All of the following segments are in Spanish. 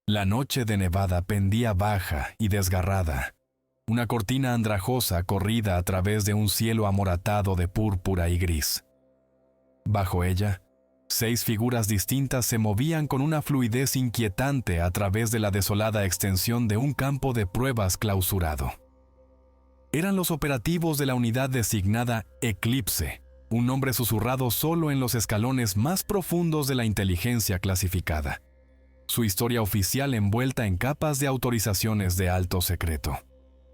La noche de Nevada pendía baja y desgarrada. Una cortina andrajosa corrida a través de un cielo amoratado de púrpura y gris. Bajo ella, 6 figuras distintas se movían con una fluidez inquietante a través de la desolada extensión de un campo de pruebas clausurado. Eran los operativos de la unidad designada Eclipse, un nombre susurrado solo en los escalones más profundos de la inteligencia clasificada. Su historia oficial envuelta en capas de autorizaciones de alto secreto.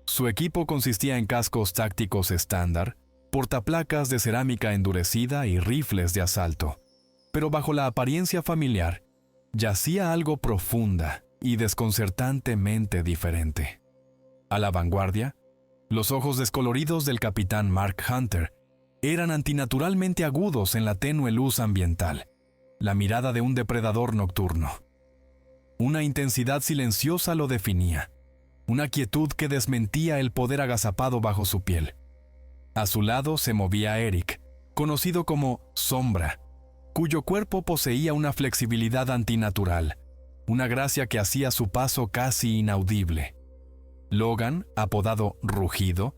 Su equipo consistía en cascos tácticos estándar, portaplacas de cerámica endurecida y rifles de asalto. Pero bajo la apariencia familiar, yacía algo profunda y desconcertantemente diferente. A la vanguardia, los ojos descoloridos del capitán Mark Hunter eran antinaturalmente agudos en la tenue luz ambiental, la mirada de un depredador nocturno. Una intensidad silenciosa lo definía, una quietud que desmentía el poder agazapado bajo su piel. A su lado se movía Eric, conocido como Sombra, cuyo cuerpo poseía una flexibilidad antinatural, una gracia que hacía su paso casi inaudible. Logan, apodado Rugido,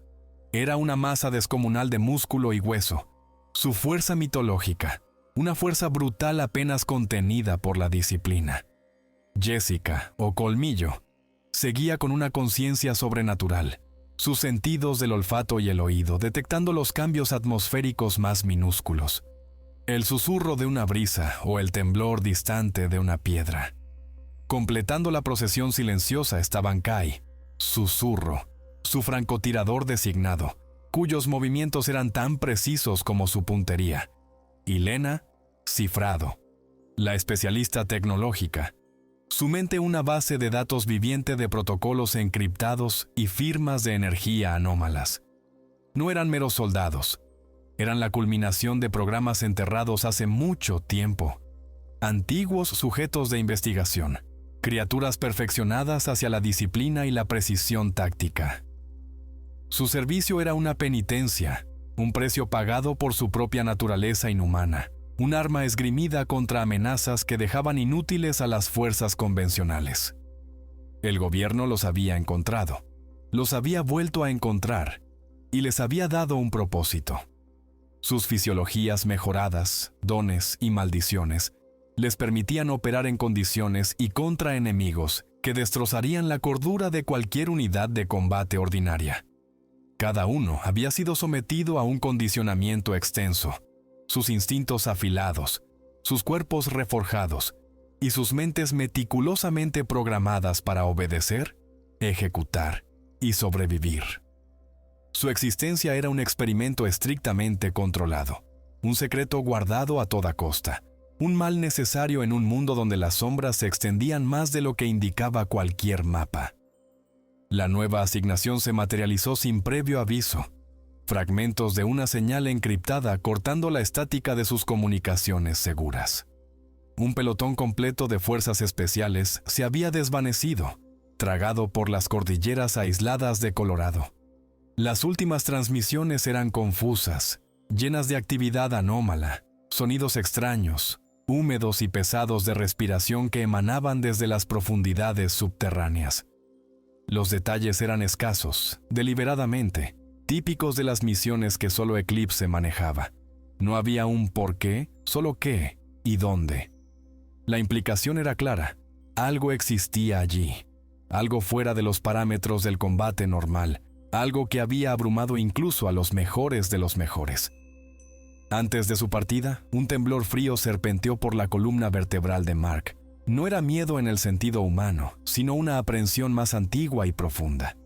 era una masa descomunal de músculo y hueso, su fuerza mitológica, una fuerza brutal apenas contenida por la disciplina. Jessica, o Colmillo, seguía con una conciencia sobrenatural, sus sentidos del olfato y el oído detectando los cambios atmosféricos más minúsculos, el susurro de una brisa o el temblor distante de una piedra. Completando la procesión silenciosa estaban Kai, Susurro, su francotirador designado, cuyos movimientos eran tan precisos como su puntería, y Lena, Cifrado, la especialista tecnológica, su mente una base de datos viviente de protocolos encriptados y firmas de energía anómalas. No eran meros soldados, eran la culminación de programas enterrados hace mucho tiempo, antiguos sujetos de investigación, criaturas perfeccionadas hacia la disciplina y la precisión táctica. Su servicio era una penitencia, un precio pagado por su propia naturaleza inhumana, un arma esgrimida contra amenazas que dejaban inútiles a las fuerzas convencionales. El gobierno los había encontrado, los había vuelto a encontrar y les había dado un propósito. Sus fisiologías mejoradas, dones y maldiciones les permitían operar en condiciones y contra enemigos que destrozarían la cordura de cualquier unidad de combate ordinaria. Cada uno había sido sometido a un condicionamiento extenso, sus instintos afilados, sus cuerpos reforjados y sus mentes meticulosamente programadas para obedecer, ejecutar y sobrevivir. Su existencia era un experimento estrictamente controlado, un secreto guardado a toda costa, un mal necesario en un mundo donde las sombras se extendían más de lo que indicaba cualquier mapa. La nueva asignación se materializó sin previo aviso, fragmentos de una señal encriptada cortando la estática de sus comunicaciones seguras. Un pelotón completo de fuerzas especiales se había desvanecido, tragado por las cordilleras aisladas de Colorado. Las últimas transmisiones eran confusas, llenas de actividad anómala, sonidos extraños, húmedos y pesados de respiración que emanaban desde las profundidades subterráneas. Los detalles eran escasos, deliberadamente, típicos de las misiones que solo Eclipse manejaba. No había un por qué, solo qué y dónde. La implicación era clara. Algo existía allí. Algo fuera de los parámetros del combate normal. Algo que había abrumado incluso a los mejores de los mejores. Antes de su partida, un temblor frío serpenteó por la columna vertebral de Mark. No era miedo en el sentido humano, sino una aprehensión más antigua y profunda.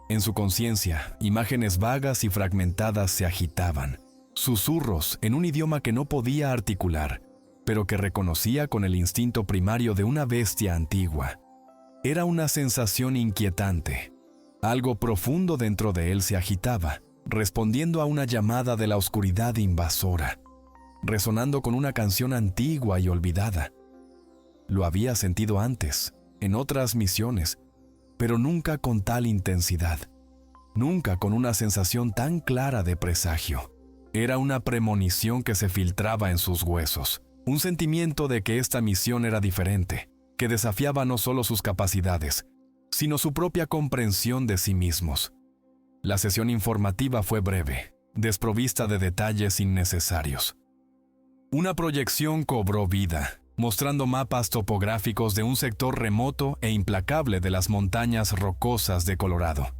En su conciencia, imágenes vagas y fragmentadas se agitaban, susurros en un idioma que no podía articular, pero que reconocía con el instinto primario de una bestia antigua. Era una sensación inquietante. Algo profundo dentro de él se agitaba, respondiendo a una llamada de la oscuridad invasora, resonando con una canción antigua y olvidada. Lo había sentido antes, en otras misiones, pero nunca con tal intensidad, nunca con una sensación tan clara de presagio. Era una premonición que se filtraba en sus huesos, un sentimiento de que esta misión era diferente, que desafiaba no solo sus capacidades, sino su propia comprensión de sí mismos. La sesión informativa fue breve, desprovista de detalles innecesarios. Una proyección cobró vida, mostrando mapas topográficos de un sector remoto e implacable de las montañas rocosas de Colorado.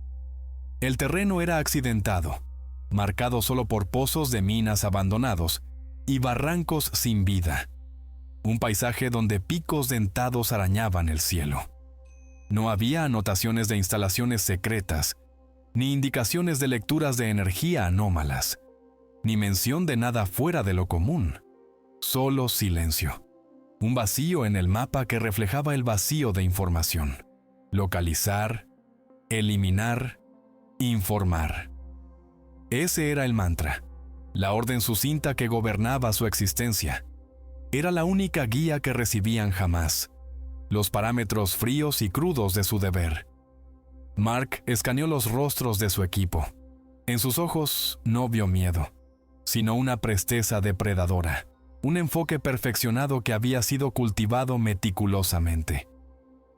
El terreno era accidentado, marcado solo por pozos de minas abandonados y barrancos sin vida. Un paisaje donde picos dentados arañaban el cielo. No había anotaciones de instalaciones secretas, ni indicaciones de lecturas de energía anómalas, ni mención de nada fuera de lo común. Solo silencio. Un vacío en el mapa que reflejaba el vacío de información. Localizar, eliminar, informar. Ese era el mantra, la orden sucinta que gobernaba su existencia. Era la única guía que recibían jamás, los parámetros fríos y crudos de su deber. Mark escaneó los rostros de su equipo. En sus ojos no vio miedo, sino una presteza depredadora, un enfoque perfeccionado que había sido cultivado meticulosamente.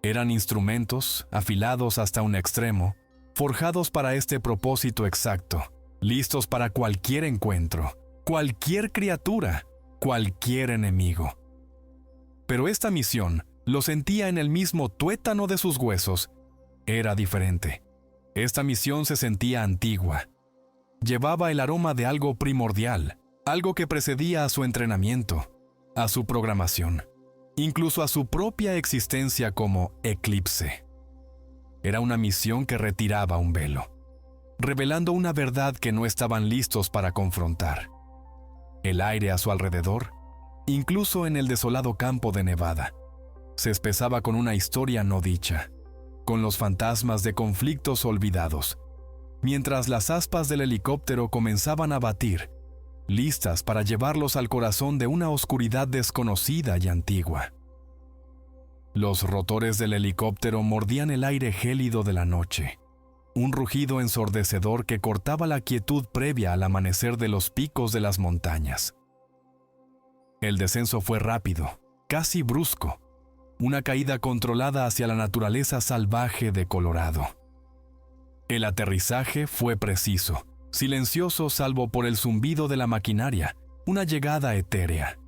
Eran instrumentos, afilados hasta un extremo, forjados para este propósito exacto, listos para cualquier encuentro, cualquier criatura, cualquier enemigo. Pero esta misión, lo sentía en el mismo tuétano de sus huesos, era diferente. Esta misión se sentía antigua. Llevaba el aroma de algo primordial, algo que precedía a su entrenamiento, a su programación, incluso a su propia existencia como eclipse. Era una misión que retiraba un velo, revelando una verdad que no estaban listos para confrontar. El aire a su alrededor, incluso en el desolado campo de Nevada, se espesaba con una historia no dicha, con los fantasmas de conflictos olvidados, mientras las aspas del helicóptero comenzaban a batir, listas para llevarlos al corazón de una oscuridad desconocida y antigua. Los rotores del helicóptero mordían el aire gélido de la noche, un rugido ensordecedor que cortaba la quietud previa al amanecer de los picos de las montañas. El descenso fue rápido, casi brusco, una caída controlada hacia la naturaleza salvaje de Colorado. El aterrizaje fue preciso, silencioso salvo por el zumbido de la maquinaria, una llegada etérea.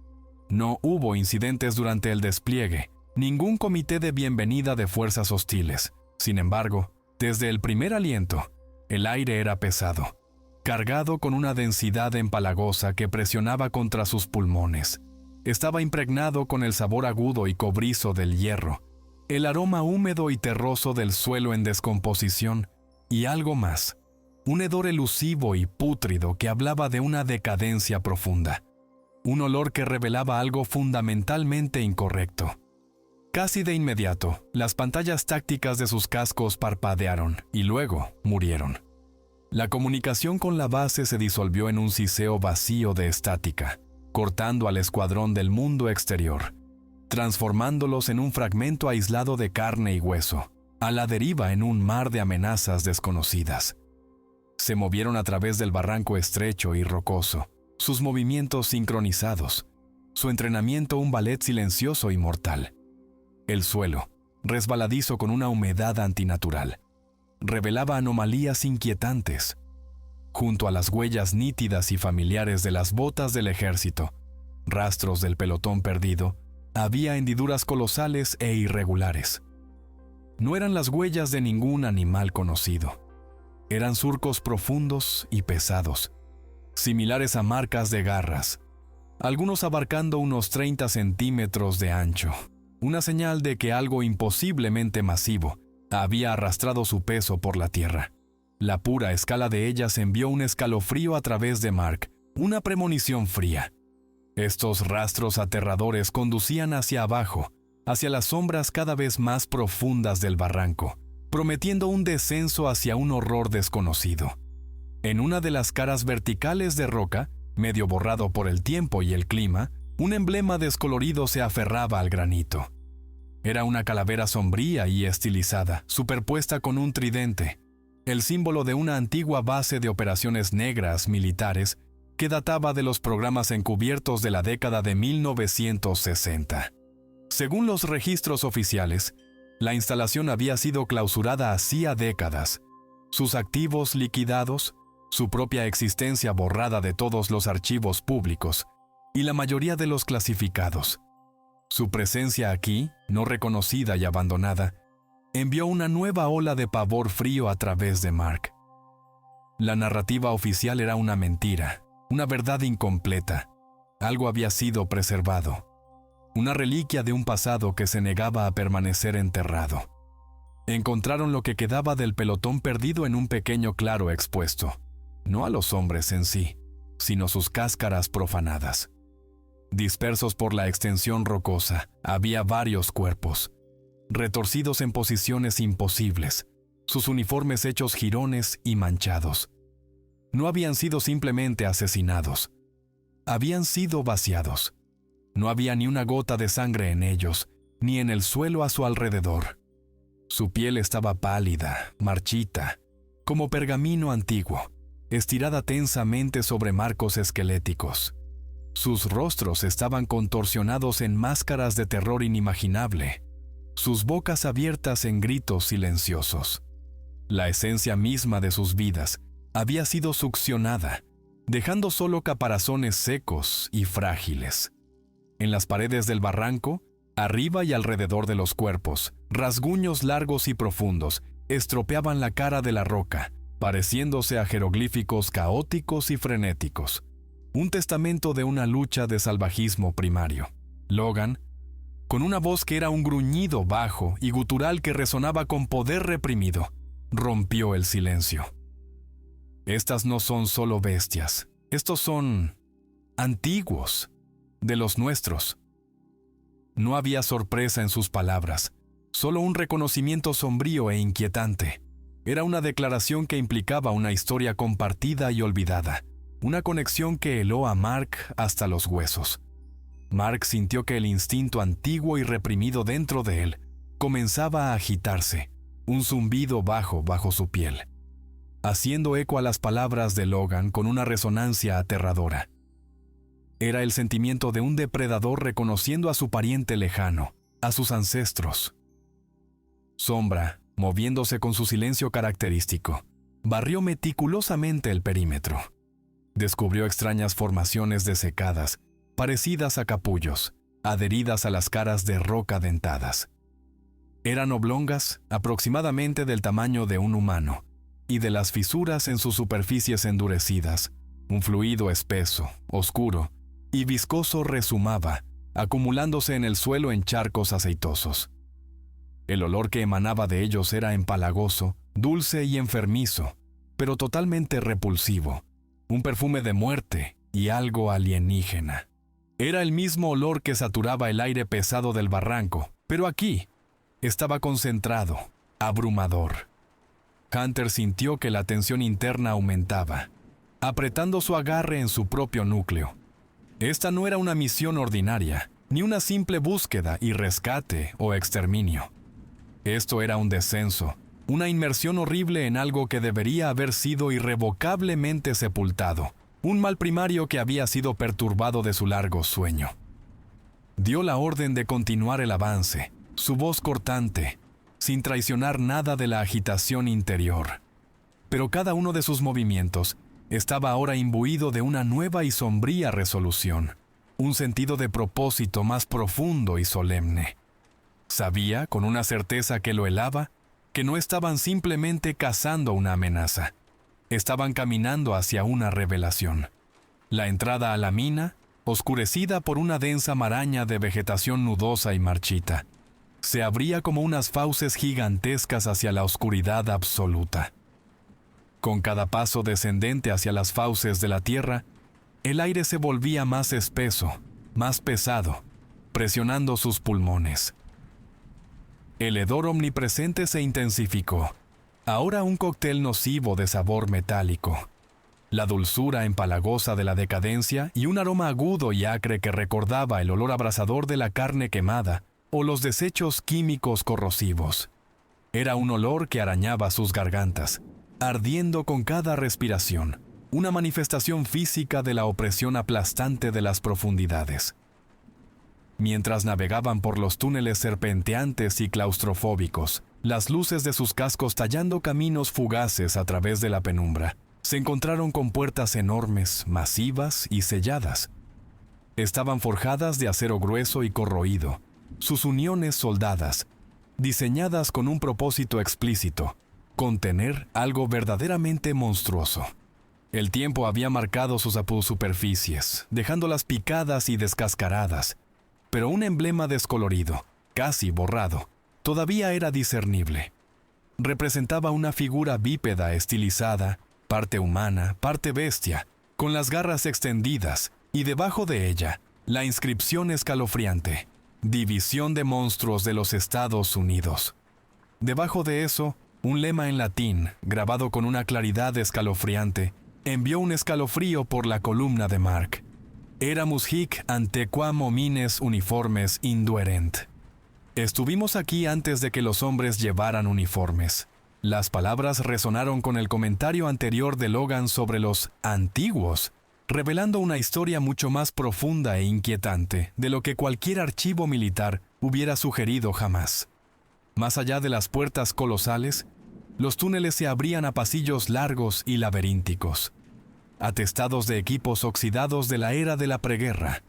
No hubo incidentes durante el despliegue, ningún comité de bienvenida de fuerzas hostiles. Sin embargo, desde el primer aliento, el aire era pesado, cargado con una densidad empalagosa que presionaba contra sus pulmones. Estaba impregnado con el sabor agudo y cobrizo del hierro, el aroma húmedo y terroso del suelo en descomposición, y algo más, un hedor elusivo y pútrido que hablaba de una decadencia profunda, un olor que revelaba algo fundamentalmente incorrecto. Casi de inmediato, las pantallas tácticas de sus cascos parpadearon y luego murieron. La comunicación con la base se disolvió en un siseo vacío de estática, cortando al escuadrón del mundo exterior, transformándolos en un fragmento aislado de carne y hueso, a la deriva en un mar de amenazas desconocidas. Se movieron a través del barranco estrecho y rocoso, sus movimientos sincronizados, su entrenamiento un ballet silencioso y mortal. El suelo, resbaladizo con una humedad antinatural, revelaba anomalías inquietantes. Junto a las huellas nítidas y familiares de las botas del ejército, rastros del pelotón perdido, había hendiduras colosales e irregulares. No eran las huellas de ningún animal conocido. Eran surcos profundos y pesados, similares a marcas de garras, algunos abarcando unos 30 centímetros de ancho, una señal de que algo imposiblemente masivo había arrastrado su peso por la tierra. La pura escala de ellas envió un escalofrío a través de Mark, una premonición fría. Estos rastros aterradores conducían hacia abajo, hacia las sombras cada vez más profundas del barranco, prometiendo un descenso hacia un horror desconocido. En una de las caras verticales de roca, medio borrado por el tiempo y el clima, un emblema descolorido se aferraba al granito. Era una calavera sombría y estilizada, superpuesta con un tridente, el símbolo de una antigua base de operaciones negras militares que databa de los programas encubiertos de la década de 1960. Según los registros oficiales, la instalación había sido clausurada hacía décadas, sus activos liquidados, su propia existencia borrada de todos los archivos públicos y la mayoría de los clasificados. Su presencia aquí, no reconocida y abandonada, envió una nueva ola de pavor frío a través de Mark. La narrativa oficial era una mentira, una verdad incompleta. Algo había sido preservado, una reliquia de un pasado que se negaba a permanecer enterrado. Encontraron lo que quedaba del pelotón perdido en un pequeño claro expuesto, no a los hombres en sí, sino sus cáscaras profanadas. Dispersos por la extensión rocosa, había varios cuerpos, retorcidos en posiciones imposibles, sus uniformes hechos jirones y manchados. No habían sido simplemente asesinados, habían sido vaciados. No había ni una gota de sangre en ellos, ni en el suelo a su alrededor. Su piel estaba pálida, marchita, como pergamino antiguo, estirada tensamente sobre marcos esqueléticos. Sus rostros estaban contorsionados en máscaras de terror inimaginable, sus bocas abiertas en gritos silenciosos. La esencia misma de sus vidas había sido succionada, dejando solo caparazones secos y frágiles. En las paredes del barranco, arriba y alrededor de los cuerpos, rasguños largos y profundos estropeaban la cara de la roca, pareciéndose a jeroglíficos caóticos y frenéticos. Un testamento de una lucha de salvajismo primario. Logan, con una voz que era un gruñido bajo y gutural que resonaba con poder reprimido, rompió el silencio. Estas no son solo bestias, estos son antiguos, de los nuestros. No había sorpresa en sus palabras, solo un reconocimiento sombrío e inquietante. Era una declaración que implicaba una historia compartida y olvidada, una conexión que heló a Mark hasta los huesos. Mark sintió que el instinto antiguo y reprimido dentro de él comenzaba a agitarse, un zumbido bajo su piel, haciendo eco a las palabras de Logan con una resonancia aterradora. Era el sentimiento de un depredador reconociendo a su pariente lejano, a sus ancestros. Sombra, moviéndose con su silencio característico, barrió meticulosamente el perímetro. Descubrió extrañas formaciones desecadas, parecidas a capullos, adheridas a las caras de roca dentadas. Eran oblongas, aproximadamente del tamaño de un humano, y de las fisuras en sus superficies endurecidas, un fluido espeso, oscuro y viscoso resumaba, acumulándose en el suelo en charcos aceitosos. El olor que emanaba de ellos era empalagoso, dulce y enfermizo, pero totalmente repulsivo, un perfume de muerte y algo alienígena. Era el mismo olor que saturaba el aire pesado del barranco, pero aquí estaba concentrado, abrumador. Hunter sintió que la tensión interna aumentaba, apretando su agarre en su propio núcleo. Esta no era una misión ordinaria, ni una simple búsqueda y rescate o exterminio. Esto era un descenso, una inmersión horrible en algo que debería haber sido irrevocablemente sepultado, un mal primario que había sido perturbado de su largo sueño. Dio la orden de continuar el avance, su voz cortante, sin traicionar nada de la agitación interior. Pero cada uno de sus movimientos estaba ahora imbuido de una nueva y sombría resolución, un sentido de propósito más profundo y solemne. Sabía, con una certeza que lo helaba, que no estaban simplemente cazando una amenaza. Estaban caminando hacia una revelación. La entrada a la mina, oscurecida por una densa maraña de vegetación nudosa y marchita, se abría como unas fauces gigantescas hacia la oscuridad absoluta. Con cada paso descendente hacia las fauces de la tierra, el aire se volvía más espeso, más pesado, presionando sus pulmones. El hedor omnipresente se intensificó, ahora un cóctel nocivo de sabor metálico. La dulzura empalagosa de la decadencia y un aroma agudo y acre que recordaba el olor abrasador de la carne quemada o los desechos químicos corrosivos. Era un olor que arañaba sus gargantas, ardiendo con cada respiración, una manifestación física de la opresión aplastante de las profundidades. Mientras navegaban por los túneles serpenteantes y claustrofóbicos, las luces de sus cascos tallando caminos fugaces a través de la penumbra, se encontraron con puertas enormes, masivas y selladas. Estaban forjadas de acero grueso y corroído, sus uniones soldadas, diseñadas con un propósito explícito: contener algo verdaderamente monstruoso. El tiempo había marcado sus superficies, dejándolas picadas y descascaradas, pero un emblema descolorido, casi borrado, todavía era discernible. Representaba una figura bípeda estilizada, parte humana, parte bestia, con las garras extendidas, y debajo de ella, la inscripción escalofriante: División de Monstruos de los Estados Unidos. Debajo de eso, un lema en latín, grabado con una claridad escalofriante, envió un escalofrío por la columna de Mark: Eramus hic antequam homines uniformes induerent. Estuvimos aquí antes de que los hombres llevaran uniformes. Las palabras resonaron con el comentario anterior de Logan sobre los antiguos, revelando una historia mucho más profunda e inquietante de lo que cualquier archivo militar hubiera sugerido jamás. Más allá de las puertas colosales, los túneles se abrían a pasillos largos y laberínticos, atestados de equipos oxidados de la era de la preguerra.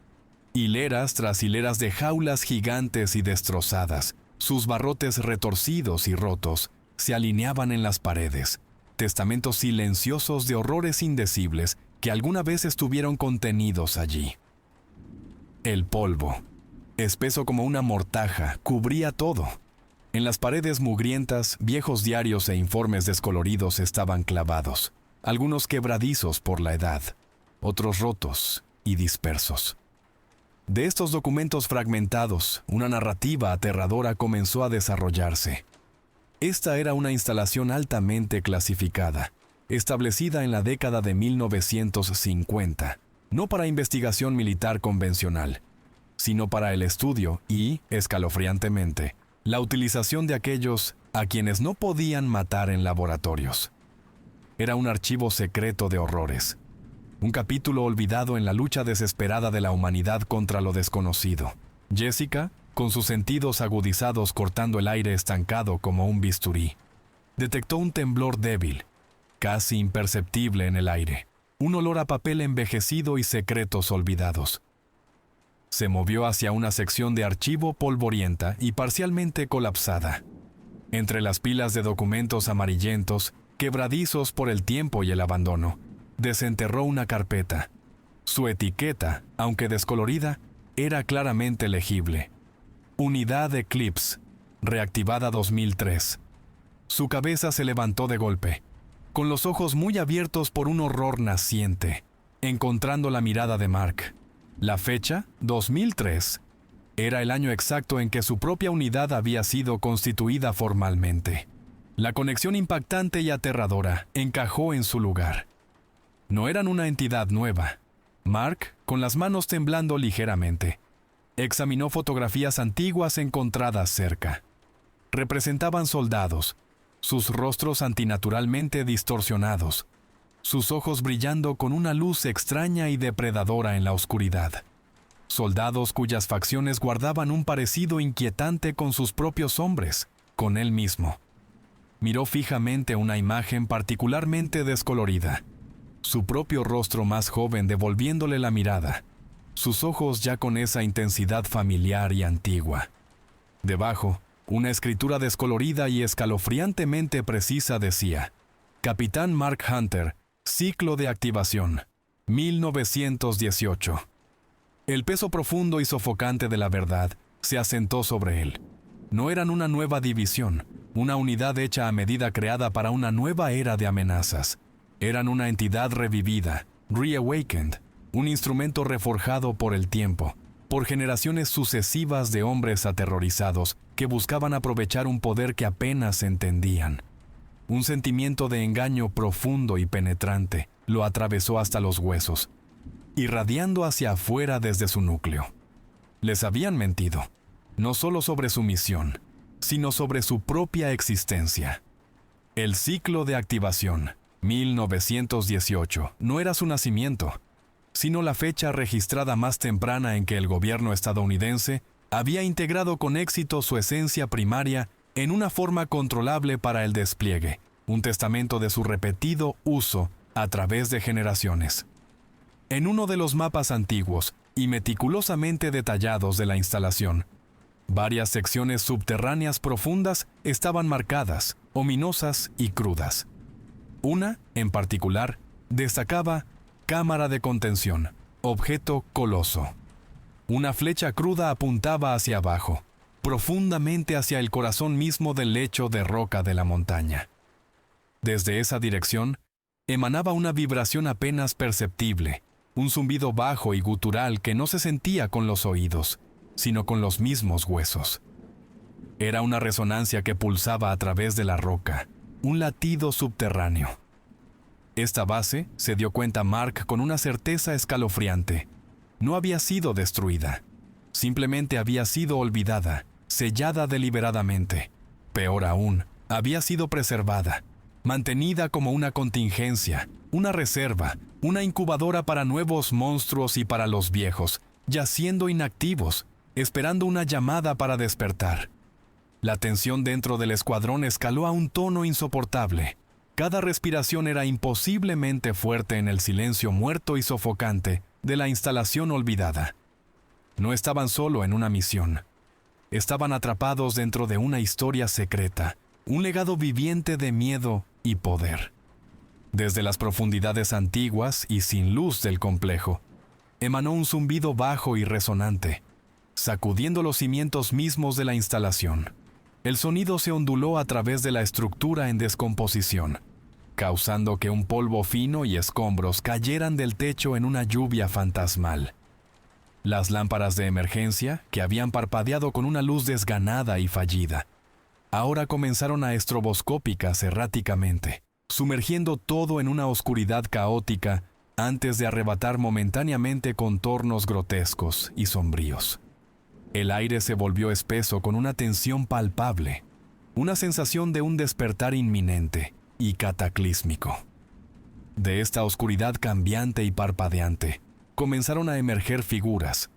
Hileras tras hileras de jaulas gigantes y destrozadas, sus barrotes retorcidos y rotos, se alineaban en las paredes, testamentos silenciosos de horrores indecibles que alguna vez estuvieron contenidos allí. El polvo, espeso como una mortaja, cubría todo. En las paredes mugrientas, viejos diarios e informes descoloridos estaban clavados, algunos quebradizos por la edad, otros rotos y dispersos. De estos documentos fragmentados, una narrativa aterradora comenzó a desarrollarse. Esta era una instalación altamente clasificada, establecida en la década de 1950, no para investigación militar convencional, sino para el estudio y, escalofriantemente, la utilización de aquellos a quienes no podían matar en laboratorios. Era un archivo secreto de horrores, un capítulo olvidado en la lucha desesperada de la humanidad contra lo desconocido. Jessica, con sus sentidos agudizados cortando el aire estancado como un bisturí, detectó un temblor débil, casi imperceptible en el aire, un olor a papel envejecido y secretos olvidados. Se movió hacia una sección de archivo polvorienta y parcialmente colapsada. Entre las pilas de documentos amarillentos, quebradizos por el tiempo y el abandono, desenterró una carpeta. Su etiqueta, aunque descolorida, era claramente legible: Unidad Eclipse, reactivada 2003. Su cabeza se levantó de golpe, con los ojos muy abiertos por un horror naciente, encontrando la mirada de Mark. La fecha, 2003, era el año exacto en que su propia unidad había sido constituida formalmente. La conexión impactante y aterradora encajó en su lugar. No eran una entidad nueva. Mark, con las manos temblando ligeramente, examinó fotografías antiguas encontradas cerca. Representaban soldados, sus rostros antinaturalmente distorsionados, sus ojos brillando con una luz extraña y depredadora en la oscuridad. Soldados cuyas facciones guardaban un parecido inquietante con sus propios hombres, con él mismo. Miró fijamente una imagen particularmente descolorida, su propio rostro más joven devolviéndole la mirada, sus ojos ya con esa intensidad familiar y antigua. Debajo, una escritura descolorida y escalofriantemente precisa decía: Capitán Mark Hunter, ciclo de activación, 1918. El peso profundo y sofocante de la verdad se asentó sobre él. No eran una nueva división, una unidad hecha a medida creada para una nueva era de amenazas. Eran una entidad revivida, reawakened, un instrumento reforjado por el tiempo, por generaciones sucesivas de hombres aterrorizados que buscaban aprovechar un poder que apenas entendían. Un sentimiento de engaño profundo y penetrante lo atravesó hasta los huesos, irradiando hacia afuera desde su núcleo. Les habían mentido, no solo sobre su misión, sino sobre su propia existencia. El ciclo de activación, 1918, no era su nacimiento. sino la fecha registrada más temprana en que el gobierno estadounidense había integrado con éxito su esencia primaria en una forma controlable para el despliegue, un testamento de su repetido uso a través de generaciones. En uno de los mapas antiguos y meticulosamente detallados de la instalación, varias secciones subterráneas profundas estaban marcadas, ominosas y crudas. Una, en particular, destacaba cámara de contención, objeto coloso. Una flecha cruda apuntaba hacia abajo, profundamente hacia el corazón mismo del lecho de roca de la montaña. Desde esa dirección, emanaba una vibración apenas perceptible, un zumbido bajo y gutural que no se sentía con los oídos, sino con los mismos huesos. Era una resonancia que pulsaba a través de la roca, un latido subterráneo. Esta base, se dio cuenta Mark con una certeza escalofriante, no había sido destruida, simplemente había sido olvidada, sellada deliberadamente. Peor aún, había sido preservada, mantenida como una contingencia, una reserva, una incubadora para nuevos monstruos y para los viejos, yaciendo inactivos, esperando una llamada para despertar. La tensión dentro del escuadrón escaló a un tono insoportable. Cada respiración era imposiblemente fuerte en el silencio muerto y sofocante de la instalación olvidada. No estaban solo en una misión. Estaban atrapados dentro de una historia secreta, un legado viviente de miedo y poder. Desde las profundidades antiguas y sin luz del complejo, emanó un zumbido bajo y resonante, sacudiendo los cimientos mismos de la instalación. El sonido se onduló a través de la estructura en descomposición, causando que un polvo fino y escombros cayeran del techo en una lluvia fantasmal. Las lámparas de emergencia, que habían parpadeado con una luz desganada y fallida, ahora comenzaron a estroboscópicas erráticamente, sumergiendo todo en una oscuridad caótica antes de arrebatar momentáneamente contornos grotescos y sombríos. El aire se volvió espeso con una tensión palpable, una sensación de un despertar inminente y cataclísmico. De esta oscuridad cambiante y parpadeante, comenzaron a emerger figuras.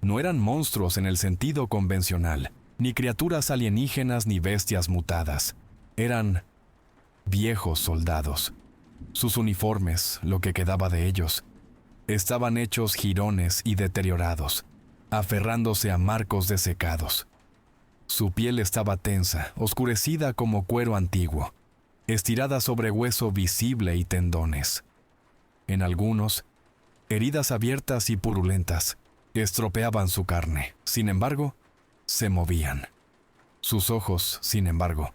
No eran monstruos en el sentido convencional, ni criaturas alienígenas ni bestias mutadas. Eran viejos soldados. Sus uniformes, lo que quedaba de ellos, estaban hechos jirones y deteriorados, aferrándose a marcos desecados. Su piel estaba tensa, oscurecida como cuero antiguo, estirada sobre hueso visible y tendones. En algunos, heridas abiertas y purulentas estropeaban su carne. Sin embargo, se movían. Sus ojos, sin embargo,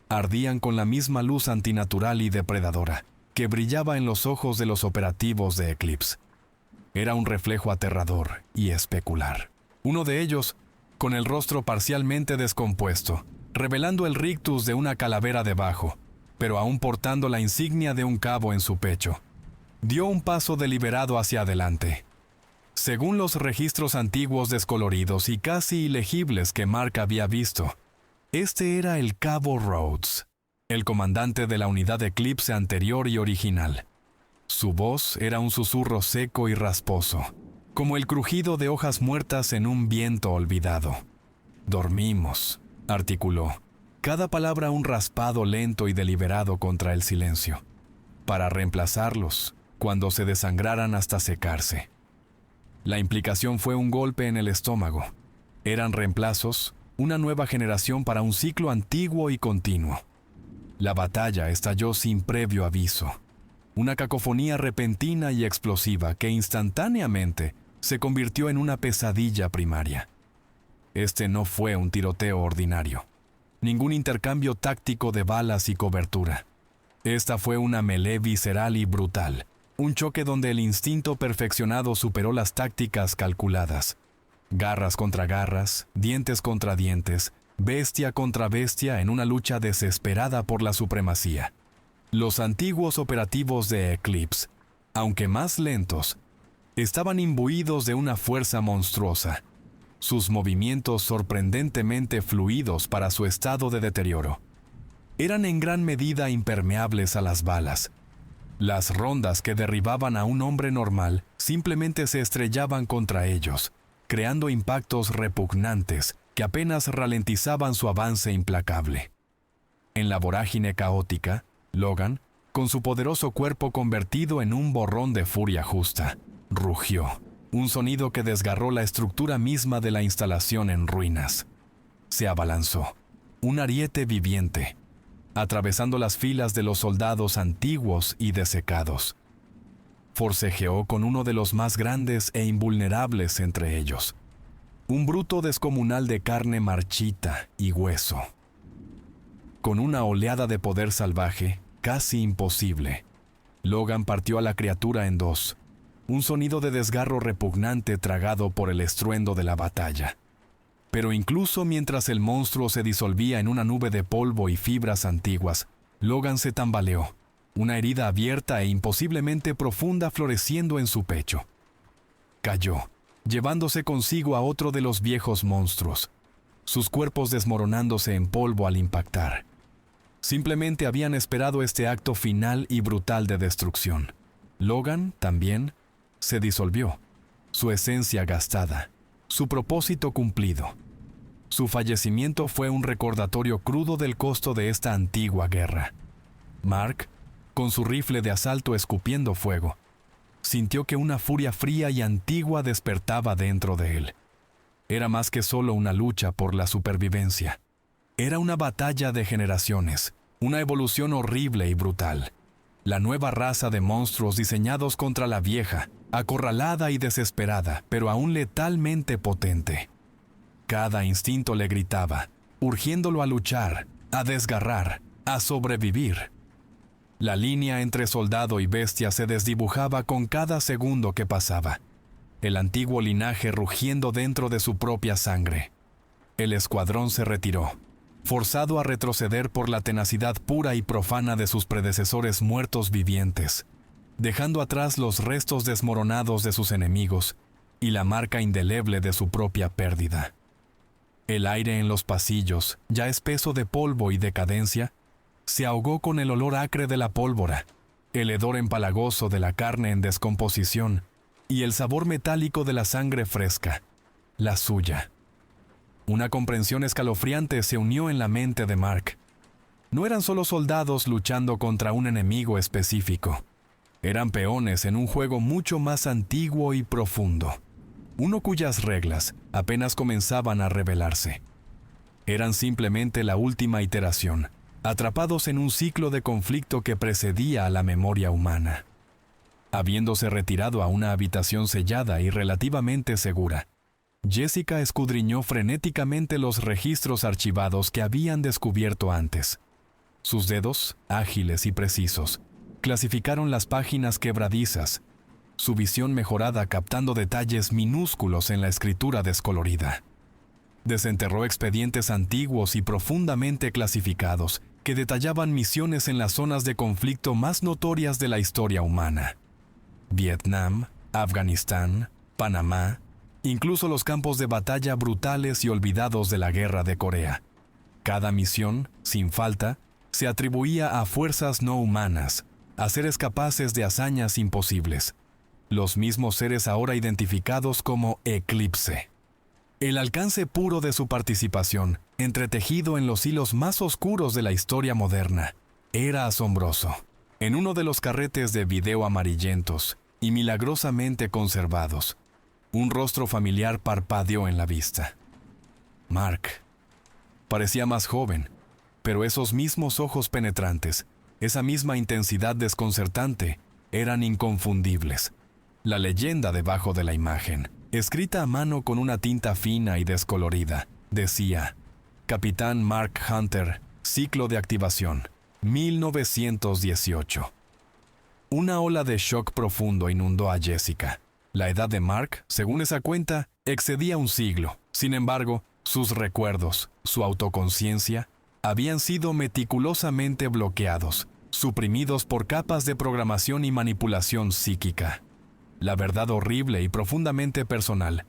ardían con la misma luz antinatural y depredadora que brillaba en los ojos de los operativos de Eclipse. Era un reflejo aterrador y especular. Uno de ellos, con el rostro parcialmente descompuesto, revelando el rictus de una calavera debajo, pero aún portando la insignia de un cabo en su pecho, dio un paso deliberado hacia adelante. Según los registros antiguos descoloridos y casi ilegibles que Mark había visto, este era el Cabo Rhodes, el comandante de la unidad Eclipse anterior y original. Su voz era un susurro seco y rasposo, como el crujido de hojas muertas en un viento olvidado. «Dormimos», articuló, cada palabra un raspado lento y deliberado contra el silencio, para reemplazarlos cuando se desangraran hasta secarse. La implicación fue un golpe en el estómago. Eran reemplazos, una nueva generación para un ciclo antiguo y continuo. La batalla estalló sin previo aviso. Una cacofonía repentina y explosiva que instantáneamente se convirtió en una pesadilla primaria. Este no fue un tiroteo ordinario, ningún intercambio táctico de balas y cobertura. Esta fue una melee visceral y brutal, un choque donde el instinto perfeccionado superó las tácticas calculadas. Garras contra garras, dientes contra dientes, bestia contra bestia en una lucha desesperada por la supremacía. Los antiguos operativos de Eclipse, aunque más lentos, estaban imbuidos de una fuerza monstruosa, sus movimientos sorprendentemente fluidos para su estado de deterioro. Eran en gran medida impermeables a las balas, Las rondas que derribaban a un hombre normal simplemente se estrellaban contra ellos, creando impactos repugnantes que apenas ralentizaban su avance implacable. En la vorágine caótica, Logan, con su poderoso cuerpo convertido en un borrón de furia justa, rugió, un sonido que desgarró la estructura misma de la instalación en ruinas. Se abalanzó, un ariete viviente, atravesando las filas de los soldados antiguos y desecados. Forcejeó con uno de los más grandes e invulnerables entre ellos, un bruto descomunal de carne marchita y hueso. Con una oleada de poder salvaje, casi imposible, Logan partió a la criatura en dos, un sonido de desgarro repugnante tragado por el estruendo de la batalla. Pero incluso mientras el monstruo se disolvía en una nube de polvo y fibras antiguas, Logan se tambaleó, una herida abierta e imposiblemente profunda floreciendo en su pecho. Cayó, llevándose consigo a otro de los viejos monstruos, sus cuerpos desmoronándose en polvo al impactar. Simplemente habían esperado este acto final y brutal de destrucción. Logan, también, se disolvió, su esencia gastada, su propósito cumplido. Su fallecimiento fue un recordatorio crudo del costo de esta antigua guerra. Mark, con su rifle de asalto escupiendo fuego, sintió que una furia fría y antigua despertaba dentro de él. Era más que solo una lucha por la supervivencia. Era una batalla de generaciones, una evolución horrible y brutal. La nueva raza de monstruos diseñados contra la vieja, acorralada y desesperada, pero aún letalmente potente. Cada instinto le gritaba, urgiéndolo a luchar, a desgarrar, a sobrevivir. La línea entre soldado y bestia se desdibujaba con cada segundo que pasaba, el antiguo linaje rugiendo dentro de su propia sangre. El escuadrón se retiró, forzado a retroceder por la tenacidad pura y profana de sus predecesores muertos vivientes, dejando atrás los restos desmoronados de sus enemigos y la marca indeleble de su propia pérdida. El aire en los pasillos, ya espeso de polvo y decadencia, se ahogó con el olor acre de la pólvora, el hedor empalagoso de la carne en descomposición y el sabor metálico de la sangre fresca, la suya. Una comprensión escalofriante se unió en la mente de Mark. No eran solo soldados luchando contra un enemigo específico. Eran peones en un juego mucho más antiguo y profundo, uno cuyas reglas apenas comenzaban a revelarse. Eran simplemente la última iteración, atrapados en un ciclo de conflicto que precedía a la memoria humana. Habiéndose retirado a una habitación sellada y relativamente segura, Jessica escudriñó frenéticamente los registros archivados que habían descubierto antes. Sus dedos, ágiles y precisos, clasificaron las páginas quebradizas, su visión mejorada captando detalles minúsculos en la escritura descolorida. Desenterró expedientes antiguos y profundamente clasificados que detallaban misiones en las zonas de conflicto más notorias de la historia humana. Vietnam, Afganistán, Panamá, incluso los campos de batalla brutales y olvidados de la Guerra de Corea. Cada misión, sin falta, se atribuía a fuerzas no humanas, a seres capaces de hazañas imposibles. Los mismos seres ahora identificados como Eclipse. El alcance puro de su participación, entretejido en los hilos más oscuros de la historia moderna, era asombroso. En uno de los carretes de video amarillentos y milagrosamente conservados, un rostro familiar parpadeó en la vista. Mark. Parecía más joven, pero esos mismos ojos penetrantes, esa misma intensidad desconcertante, eran inconfundibles. La leyenda debajo de la imagen, escrita a mano con una tinta fina y descolorida, decía: Capitán Mark Hunter, ciclo de activación, 1918. Una ola de shock profundo inundó a Jessica. La edad de Mark, según esa cuenta, excedía un siglo. Sin embargo, sus recuerdos, su autoconciencia, habían sido meticulosamente bloqueados, suprimidos por capas de programación y manipulación psíquica. La verdad horrible y profundamente personal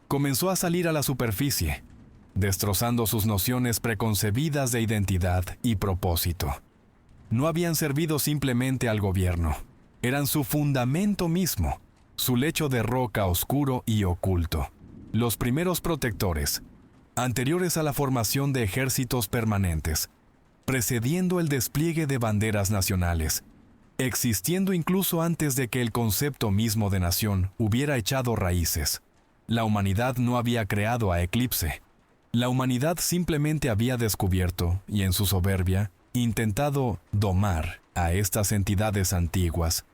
comenzó a salir a la superficie, destrozando sus nociones preconcebidas de identidad y propósito. No habían servido simplemente al gobierno, Eran su fundamento mismo, su lecho de roca oscuro y oculto. Los primeros protectores, anteriores a la formación de ejércitos permanentes, precediendo el despliegue de banderas nacionales, existiendo incluso antes de que el concepto mismo de nación hubiera echado raíces. La humanidad no había creado a Eclipse. La humanidad simplemente había descubierto, y en su soberbia, intentado domar a estas entidades antiguas,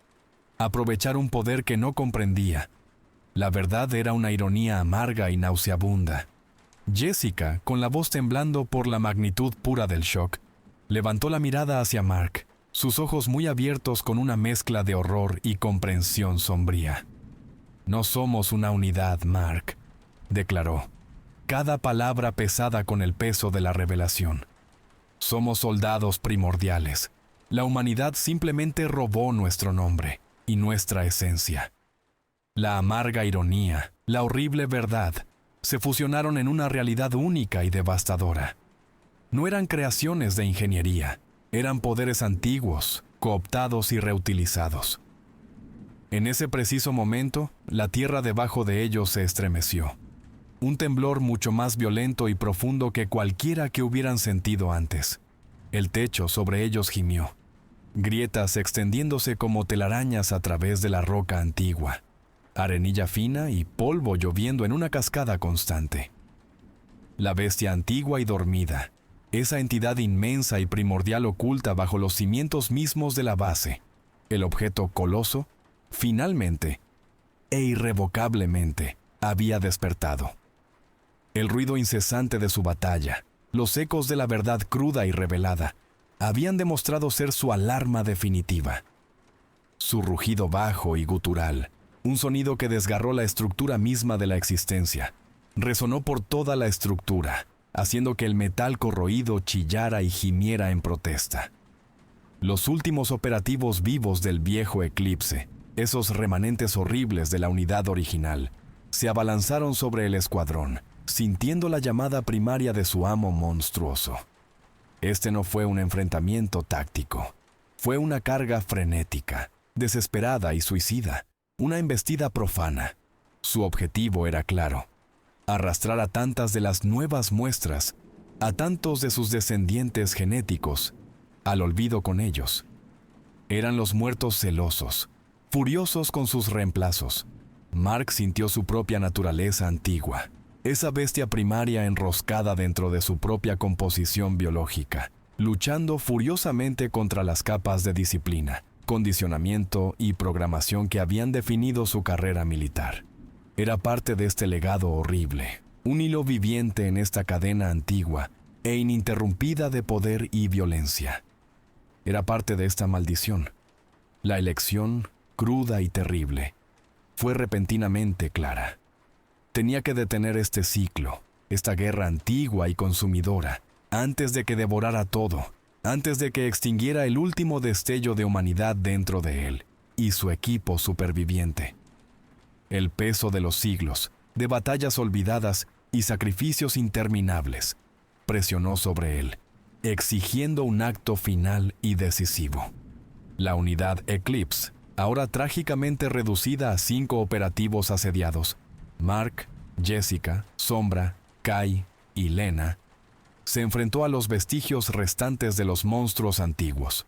aprovechar un poder que no comprendía. La verdad era una ironía amarga y nauseabunda. Jessica, con la voz temblando por la magnitud pura del shock, levantó la mirada hacia Mark, sus ojos muy abiertos con una mezcla de horror y comprensión sombría. «No somos una unidad, Mark», declaró, cada palabra pesada con el peso de la revelación. «Somos soldados primordiales. La humanidad simplemente robó nuestro nombre y nuestra esencia». La amarga ironía, la horrible verdad, se fusionaron en una realidad única y devastadora. No eran creaciones de ingeniería, eran poderes antiguos, cooptados y reutilizados. En ese preciso momento, la tierra debajo de ellos se estremeció. Un temblor mucho más violento y profundo que cualquiera que hubieran sentido antes. El techo sobre ellos gimió, grietas extendiéndose como telarañas a través de la roca antigua, arenilla fina y polvo lloviendo en una cascada constante. La bestia antigua y dormida, esa entidad inmensa y primordial oculta bajo los cimientos mismos de la base, el objeto coloso, finalmente e irrevocablemente había despertado. El ruido incesante de su batalla, los ecos de la verdad cruda y revelada, habían demostrado ser su alarma definitiva. Su rugido bajo y gutural, un sonido que desgarró la estructura misma de la existencia, resonó por toda la estructura, haciendo que el metal corroído chillara y gimiera en protesta. Los últimos operativos vivos del viejo Eclipse, esos remanentes horribles de la unidad original, se abalanzaron sobre el escuadrón, sintiendo la llamada primaria de su amo monstruoso. Este no fue un enfrentamiento táctico, fue una carga frenética, desesperada y suicida, una embestida profana. Su objetivo era claro: arrastrar a tantas de las nuevas muestras, a tantos de sus descendientes genéticos, al olvido con ellos. Eran los muertos celosos, furiosos con sus reemplazos. Mark sintió su propia naturaleza antigua, esa bestia primaria enroscada dentro de su propia composición biológica, luchando furiosamente contra las capas de disciplina, condicionamiento y programación que habían definido su carrera militar. Era parte de este legado horrible, un hilo viviente en esta cadena antigua e ininterrumpida de poder y violencia. Era parte de esta maldición. La elección, cruda y terrible, fue repentinamente clara. Tenía que detener este ciclo, esta guerra antigua y consumidora, antes de que devorara todo, antes de que extinguiera el último destello de humanidad dentro de él y su equipo superviviente. El peso de los siglos, de batallas olvidadas y sacrificios interminables, presionó sobre él, exigiendo un acto final y decisivo. La unidad Eclipse, ahora trágicamente reducida a 5 operativos asediados, Mark, Jessica, Sombra, Kai y Lena, se enfrentó a los vestigios restantes de los monstruos antiguos.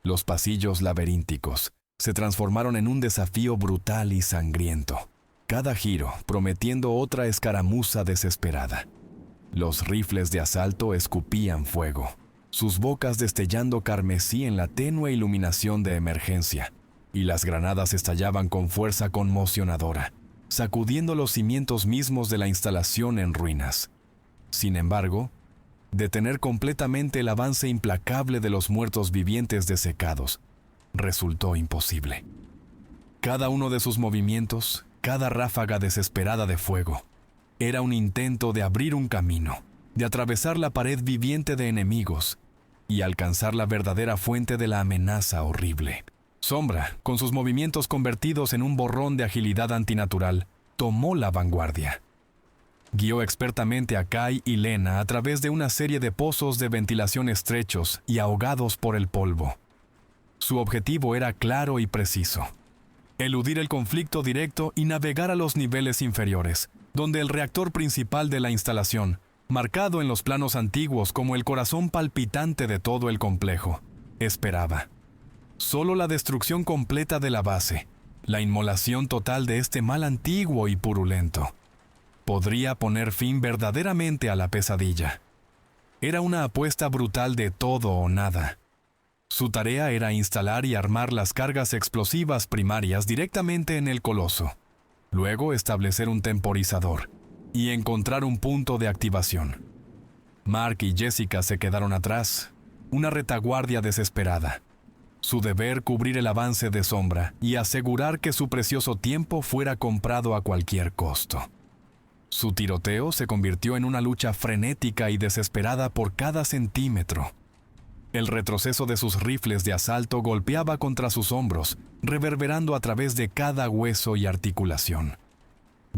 Los pasillos laberínticos se transformaron en un desafío brutal y sangriento, cada giro prometiendo otra escaramuza desesperada. Los rifles de asalto escupían fuego, sus bocas destellando carmesí en la tenue iluminación de emergencia, y las granadas estallaban con fuerza conmocionadora, sacudiendo los cimientos mismos de la instalación en ruinas. Sin embargo, detener completamente el avance implacable de los muertos vivientes desecados resultó imposible. Cada uno de sus movimientos, cada ráfaga desesperada de fuego, era un intento de abrir un camino, de atravesar la pared viviente de enemigos y alcanzar la verdadera fuente de la amenaza horrible. Sombra, con sus movimientos convertidos en un borrón de agilidad antinatural, tomó la vanguardia. Guió expertamente a Kai y Lena a través de una serie de pozos de ventilación estrechos y ahogados por el polvo. Su objetivo era claro y preciso: eludir el conflicto directo y navegar a los niveles inferiores, donde el reactor principal de la instalación, marcado en los planos antiguos como el corazón palpitante de todo el complejo, esperaba. Solo la destrucción completa de la base, la inmolación total de este mal antiguo y purulento, podría poner fin verdaderamente a la pesadilla. Era una apuesta brutal de todo o nada. Su tarea era instalar y armar las cargas explosivas primarias directamente en el coloso, luego establecer un temporizador y encontrar un punto de activación. Mark y Jessica se quedaron atrás, una retaguardia desesperada. Su deber cubrir el avance de Sombra y asegurar que su precioso tiempo fuera comprado a cualquier costo. Su tiroteo se convirtió en una lucha frenética y desesperada por cada centímetro. El retroceso de sus rifles de asalto golpeaba contra sus hombros, reverberando a través de cada hueso y articulación.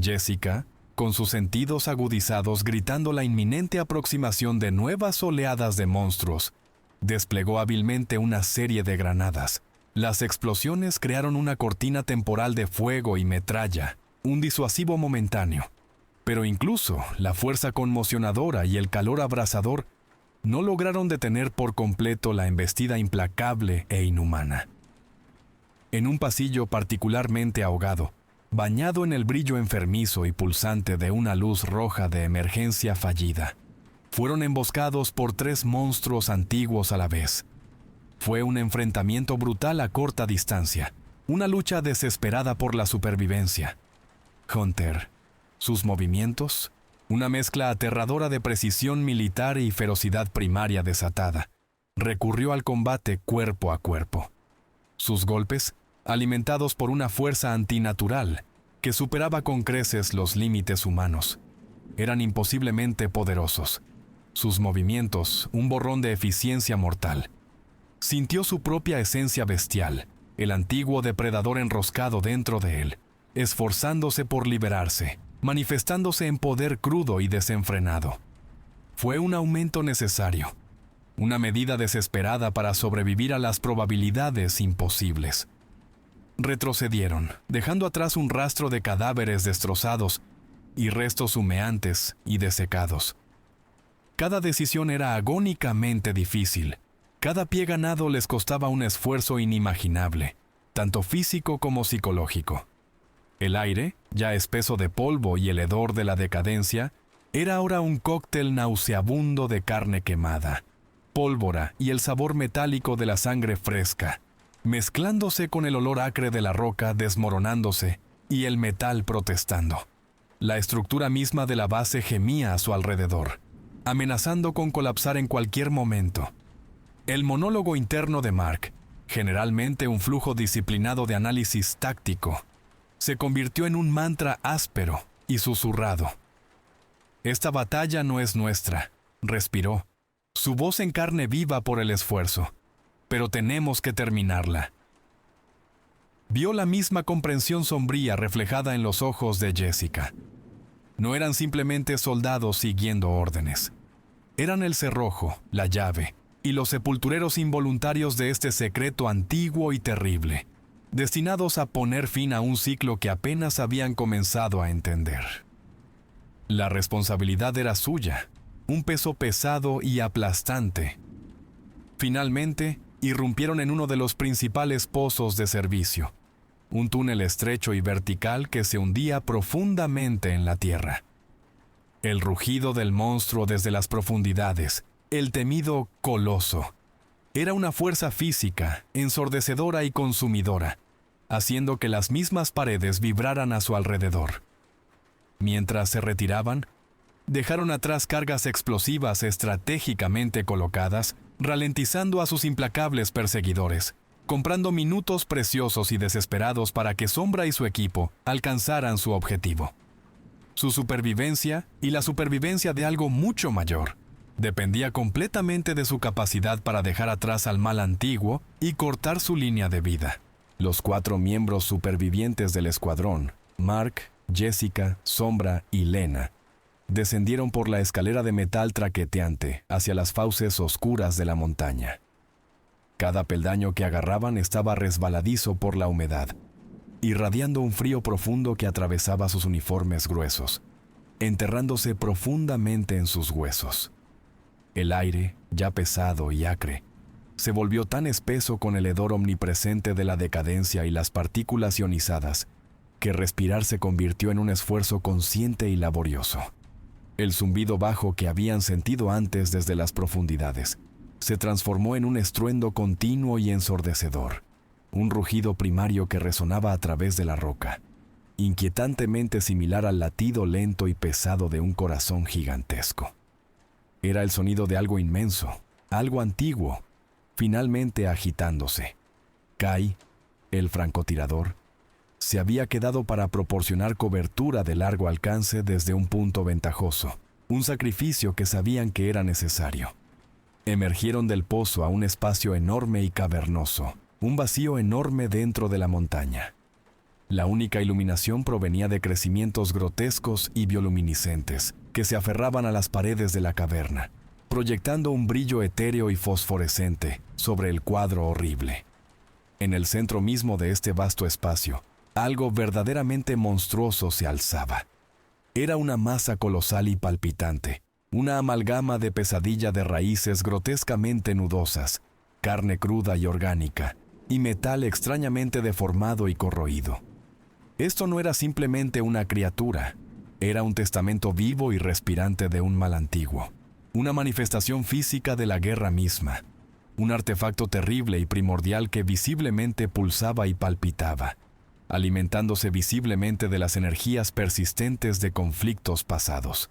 Jessica, con sus sentidos agudizados gritando la inminente aproximación de nuevas oleadas de monstruos, desplegó hábilmente una serie de granadas. Las explosiones crearon una cortina temporal de fuego y metralla, un disuasivo momentáneo. Pero incluso la fuerza conmocionadora y el calor abrasador no lograron detener por completo la embestida implacable e inhumana. En un pasillo particularmente ahogado, bañado en el brillo enfermizo y pulsante de una luz roja de emergencia fallida, fueron emboscados por 3 monstruos antiguos a la vez. Fue un enfrentamiento brutal a corta distancia, una lucha desesperada por la supervivencia. Hunter, sus movimientos, una mezcla aterradora de precisión militar y ferocidad primaria desatada, recurrió al combate cuerpo a cuerpo. Sus golpes, alimentados por una fuerza antinatural que superaba con creces los límites humanos, eran imposiblemente poderosos. Sus movimientos, un borrón de eficiencia mortal. Sintió su propia esencia bestial, el antiguo depredador enroscado dentro de él, esforzándose por liberarse, manifestándose en poder crudo y desenfrenado. Fue un aumento necesario, una medida desesperada para sobrevivir a las probabilidades imposibles. Retrocedieron, dejando atrás un rastro de cadáveres destrozados y restos humeantes y desecados. Cada decisión era agónicamente difícil. Cada pie ganado les costaba un esfuerzo inimaginable, tanto físico como psicológico. El aire, ya espeso de polvo y el hedor de la decadencia, era ahora un cóctel nauseabundo de carne quemada, pólvora y el sabor metálico de la sangre fresca, mezclándose con el olor acre de la roca desmoronándose y el metal protestando. La estructura misma de la base gemía a su alrededor, amenazando con colapsar en cualquier momento. El monólogo interno de Mark, generalmente un flujo disciplinado de análisis táctico, se convirtió en un mantra áspero y susurrado. «Esta batalla no es nuestra», respiró, su voz en carne viva por el esfuerzo, «pero tenemos que terminarla». Vio la misma comprensión sombría reflejada en los ojos de Jessica. No eran simplemente soldados siguiendo órdenes. Eran el cerrojo, la llave, y los sepultureros involuntarios de este secreto antiguo y terrible, destinados a poner fin a un ciclo que apenas habían comenzado a entender. La responsabilidad era suya, un peso pesado y aplastante. Finalmente, irrumpieron en uno de los principales pozos de servicio, un túnel estrecho y vertical que se hundía profundamente en la tierra. El rugido del monstruo desde las profundidades, el temido coloso, era una fuerza física, ensordecedora y consumidora, haciendo que las mismas paredes vibraran a su alrededor. Mientras se retiraban, dejaron atrás cargas explosivas estratégicamente colocadas, ralentizando a sus implacables perseguidores, comprando minutos preciosos y desesperados para que Sombra y su equipo alcanzaran su objetivo. Su supervivencia y la supervivencia de algo mucho mayor dependía completamente de su capacidad para dejar atrás al mal antiguo y cortar su línea de vida. Los 4 miembros supervivientes del escuadrón, Mark, Jessica, Sombra y Lena, descendieron por la escalera de metal traqueteante hacia las fauces oscuras de la montaña. Cada peldaño que agarraban estaba resbaladizo por la humedad, irradiando un frío profundo que atravesaba sus uniformes gruesos, enterrándose profundamente en sus huesos. El aire, ya pesado y acre, se volvió tan espeso con el hedor omnipresente de la decadencia y las partículas ionizadas, que respirar se convirtió en un esfuerzo consciente y laborioso. El zumbido bajo que habían sentido antes desde las profundidades se transformó en un estruendo continuo y ensordecedor, un rugido primario que resonaba a través de la roca, inquietantemente similar al latido lento y pesado de un corazón gigantesco. Era el sonido de algo inmenso, algo antiguo, finalmente agitándose. Kai, el francotirador, se había quedado para proporcionar cobertura de largo alcance desde un punto ventajoso, un sacrificio que sabían que era necesario. Emergieron del pozo a un espacio enorme y cavernoso, un vacío enorme dentro de la montaña. La única iluminación provenía de crecimientos grotescos y bioluminiscentes que se aferraban a las paredes de la caverna, proyectando un brillo etéreo y fosforescente sobre el cuadro horrible. En el centro mismo de este vasto espacio, algo verdaderamente monstruoso se alzaba. Era una masa colosal y palpitante, una amalgama de pesadilla de raíces grotescamente nudosas, carne cruda y orgánica, y metal extrañamente deformado y corroído. Esto no era simplemente una criatura, era un testamento vivo y respirante de un mal antiguo, una manifestación física de la guerra misma, un artefacto terrible y primordial que visiblemente pulsaba y palpitaba, alimentándose visiblemente de las energías persistentes de conflictos pasados.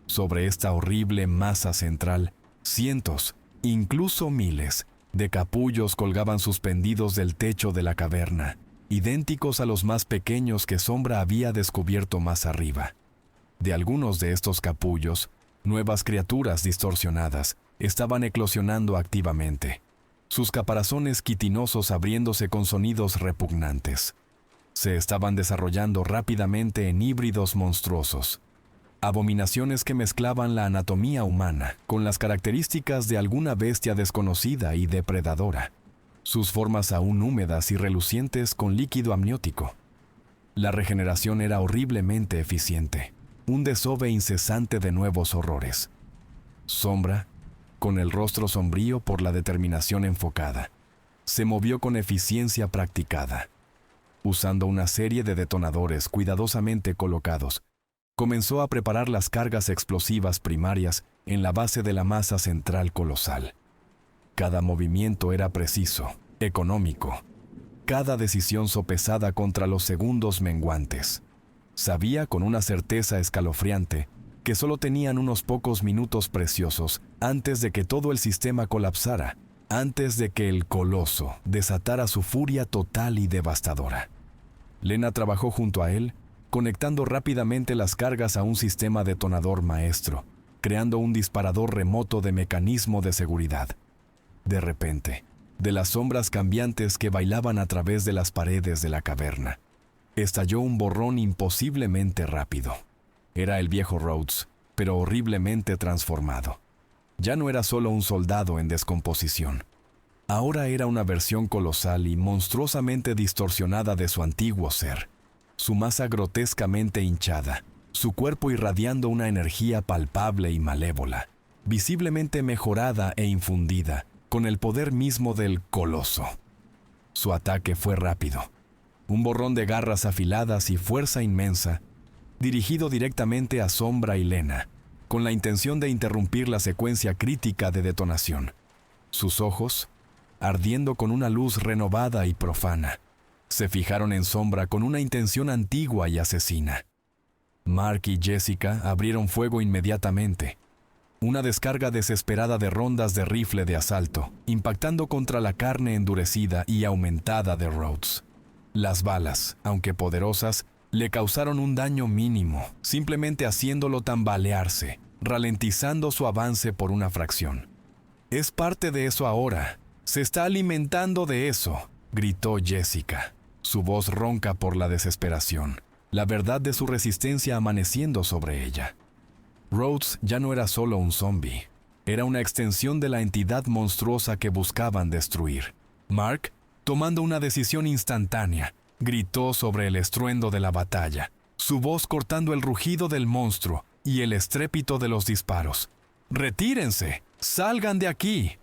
Sobre esta horrible masa central, cientos, incluso miles, de capullos colgaban suspendidos del techo de la caverna, idénticos a los más pequeños que Sombra había descubierto más arriba. De algunos de estos capullos, nuevas criaturas distorsionadas estaban eclosionando activamente, sus caparazones quitinosos abriéndose con sonidos repugnantes. Se estaban desarrollando rápidamente en híbridos monstruosos, abominaciones que mezclaban la anatomía humana con las características de alguna bestia desconocida y depredadora, sus formas aún húmedas y relucientes con líquido amniótico. La regeneración era horriblemente eficiente, un desove incesante de nuevos horrores. Sombra, con el rostro sombrío por la determinación enfocada, se movió con eficiencia practicada. Usando una serie de detonadores cuidadosamente colocados, comenzó a preparar las cargas explosivas primarias en la base de la masa central colosal. Cada movimiento era preciso, económico. Cada decisión sopesada contra los segundos menguantes. Sabía con una certeza escalofriante que solo tenían unos pocos minutos preciosos antes de que todo el sistema colapsara, antes de que el coloso desatara su furia total y devastadora. Lena trabajó junto a él, conectando rápidamente las cargas a un sistema detonador maestro, creando un disparador remoto de mecanismo de seguridad. De repente, de las sombras cambiantes que bailaban a través de las paredes de la caverna, estalló un borrón imposiblemente rápido. Era el viejo Rhodes, pero horriblemente transformado. Ya no era solo un soldado en descomposición. Ahora era una versión colosal y monstruosamente distorsionada de su antiguo ser. Su masa grotescamente hinchada, su cuerpo irradiando una energía palpable y malévola, visiblemente mejorada e infundida con el poder mismo del coloso. Su ataque fue rápido. Un borrón de garras afiladas y fuerza inmensa, dirigido directamente a Sombra y Lena, con la intención de interrumpir la secuencia crítica de detonación. Sus ojos, ardiendo con una luz renovada y profana, se fijaron en Sombra con una intención antigua y asesina. Mark y Jessica abrieron fuego inmediatamente. Una descarga desesperada de rondas de rifle de asalto, impactando contra la carne endurecida y aumentada de Rhodes. Las balas, aunque poderosas, le causaron un daño mínimo, simplemente haciéndolo tambalearse, ralentizando su avance por una fracción. «Es parte de eso ahora. Se está alimentando de eso», gritó Jessica, su voz ronca por la desesperación, la verdad de su resistencia amaneciendo sobre ella. Rhodes ya no era solo un zombie. Era una extensión de la entidad monstruosa que buscaban destruir. Mark, tomando una decisión instantánea, gritó sobre el estruendo de la batalla, su voz cortando el rugido del monstruo y el estrépito de los disparos. «¡Retírense! ¡Salgan de aquí!»,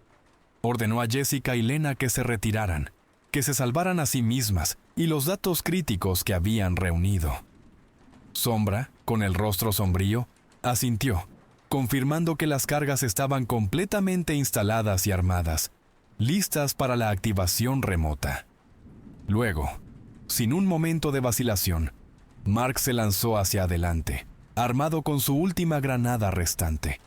ordenó a Jessica y Lena que se retiraran, que se salvaran a sí mismas y los datos críticos que habían reunido. Sombra, con el rostro sombrío, asintió, confirmando que las cargas estaban completamente instaladas y armadas, listas para la activación remota. Luego, sin un momento de vacilación, Mark se lanzó hacia adelante, armado con su última granada restante.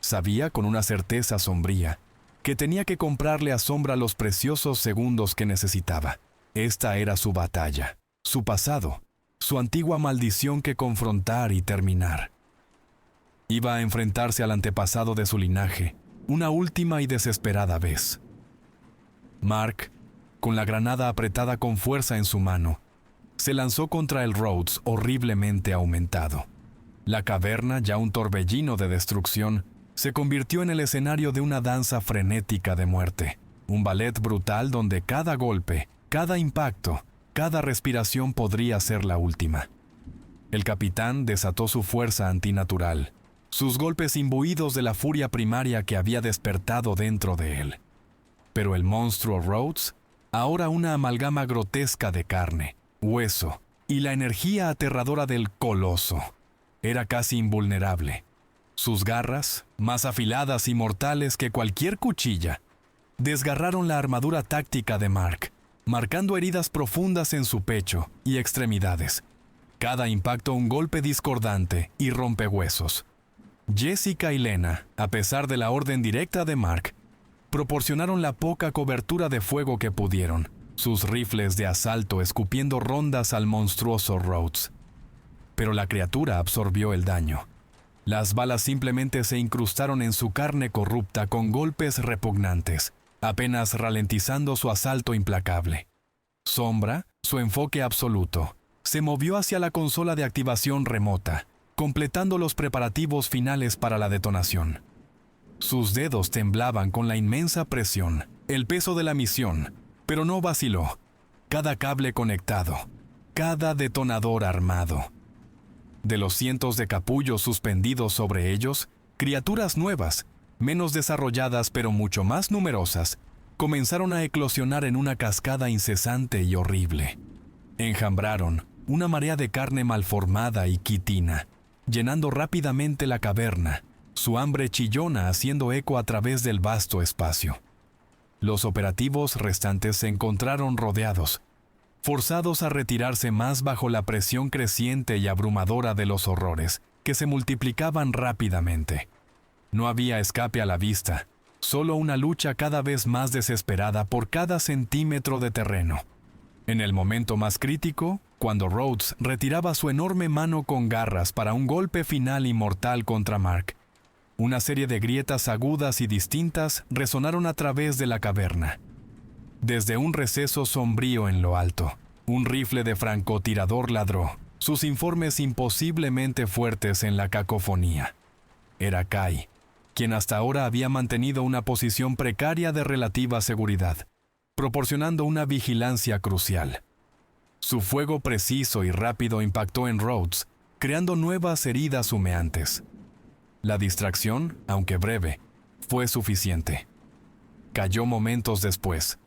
Sabía con una certeza sombría que tenía que comprarle a Sombra los preciosos segundos que necesitaba. Esta era su batalla, su pasado, su antigua maldición que confrontar y terminar. Iba a enfrentarse al antepasado de su linaje, una última y desesperada vez. Mark, con la granada apretada con fuerza en su mano, se lanzó contra el Rhodes horriblemente aumentado. La caverna, ya un torbellino de destrucción, se convirtió en el escenario de una danza frenética de muerte, un ballet brutal donde cada golpe, cada impacto, cada respiración podría ser la última. El capitán desató su fuerza antinatural, sus golpes imbuidos de la furia primaria que había despertado dentro de él. Pero el monstruo Rhodes, ahora una amalgama grotesca de carne, hueso y la energía aterradora del coloso, era casi invulnerable. Sus garras, más afiladas y mortales que cualquier cuchilla, desgarraron la armadura táctica de Mark, marcando heridas profundas en su pecho y extremidades. Cada impacto un golpe discordante y rompehuesos. Jessica y Lena, a pesar de la orden directa de Mark, proporcionaron la poca cobertura de fuego que pudieron, sus rifles de asalto escupiendo rondas al monstruoso Rhodes. Pero la criatura absorbió el daño. Las balas simplemente se incrustaron en su carne corrupta con golpes repugnantes, apenas ralentizando su asalto implacable. Sombra, su enfoque absoluto, se movió hacia la consola de activación remota, completando los preparativos finales para la detonación. Sus dedos temblaban con la inmensa presión, el peso de la misión, pero no vaciló. Cada cable conectado, cada detonador armado. De los cientos de capullos suspendidos sobre ellos, criaturas nuevas, menos desarrolladas pero mucho más numerosas, comenzaron a eclosionar en una cascada incesante y horrible. Enjambraron una marea de carne malformada y quitina, llenando rápidamente la caverna, su hambre chillona haciendo eco a través del vasto espacio. Los operativos restantes se encontraron rodeados, forzados a retirarse más bajo la presión creciente y abrumadora de los horrores, que se multiplicaban rápidamente. No había escape a la vista, solo una lucha cada vez más desesperada por cada centímetro de terreno. En el momento más crítico, cuando Rhodes retiraba su enorme mano con garras para un golpe final y mortal contra Mark, una serie de grietas agudas y distintas resonaron a través de la caverna. Desde un receso sombrío en lo alto, un rifle de francotirador ladró, sus informes imposiblemente fuertes en la cacofonía. Era Kai, quien hasta ahora había mantenido una posición precaria de relativa seguridad, proporcionando una vigilancia crucial. Su fuego preciso y rápido impactó en Rhodes, creando nuevas heridas humeantes. La distracción, aunque breve, fue suficiente. Cayó momentos después,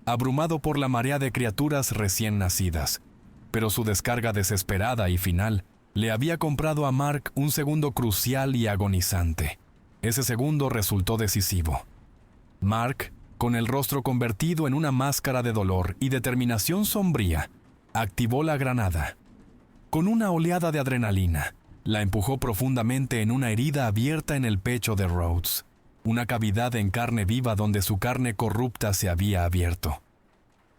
abrumado por la marea de criaturas recién nacidas, pero su descarga desesperada y final le había comprado a Mark un segundo crucial y agonizante. Ese segundo resultó decisivo. Mark, con el rostro convertido en una máscara de dolor y determinación sombría, activó la granada. Con una oleada de adrenalina, la empujó profundamente en una herida abierta en el pecho de Rhodes, una cavidad en carne viva donde su carne corrupta se había abierto.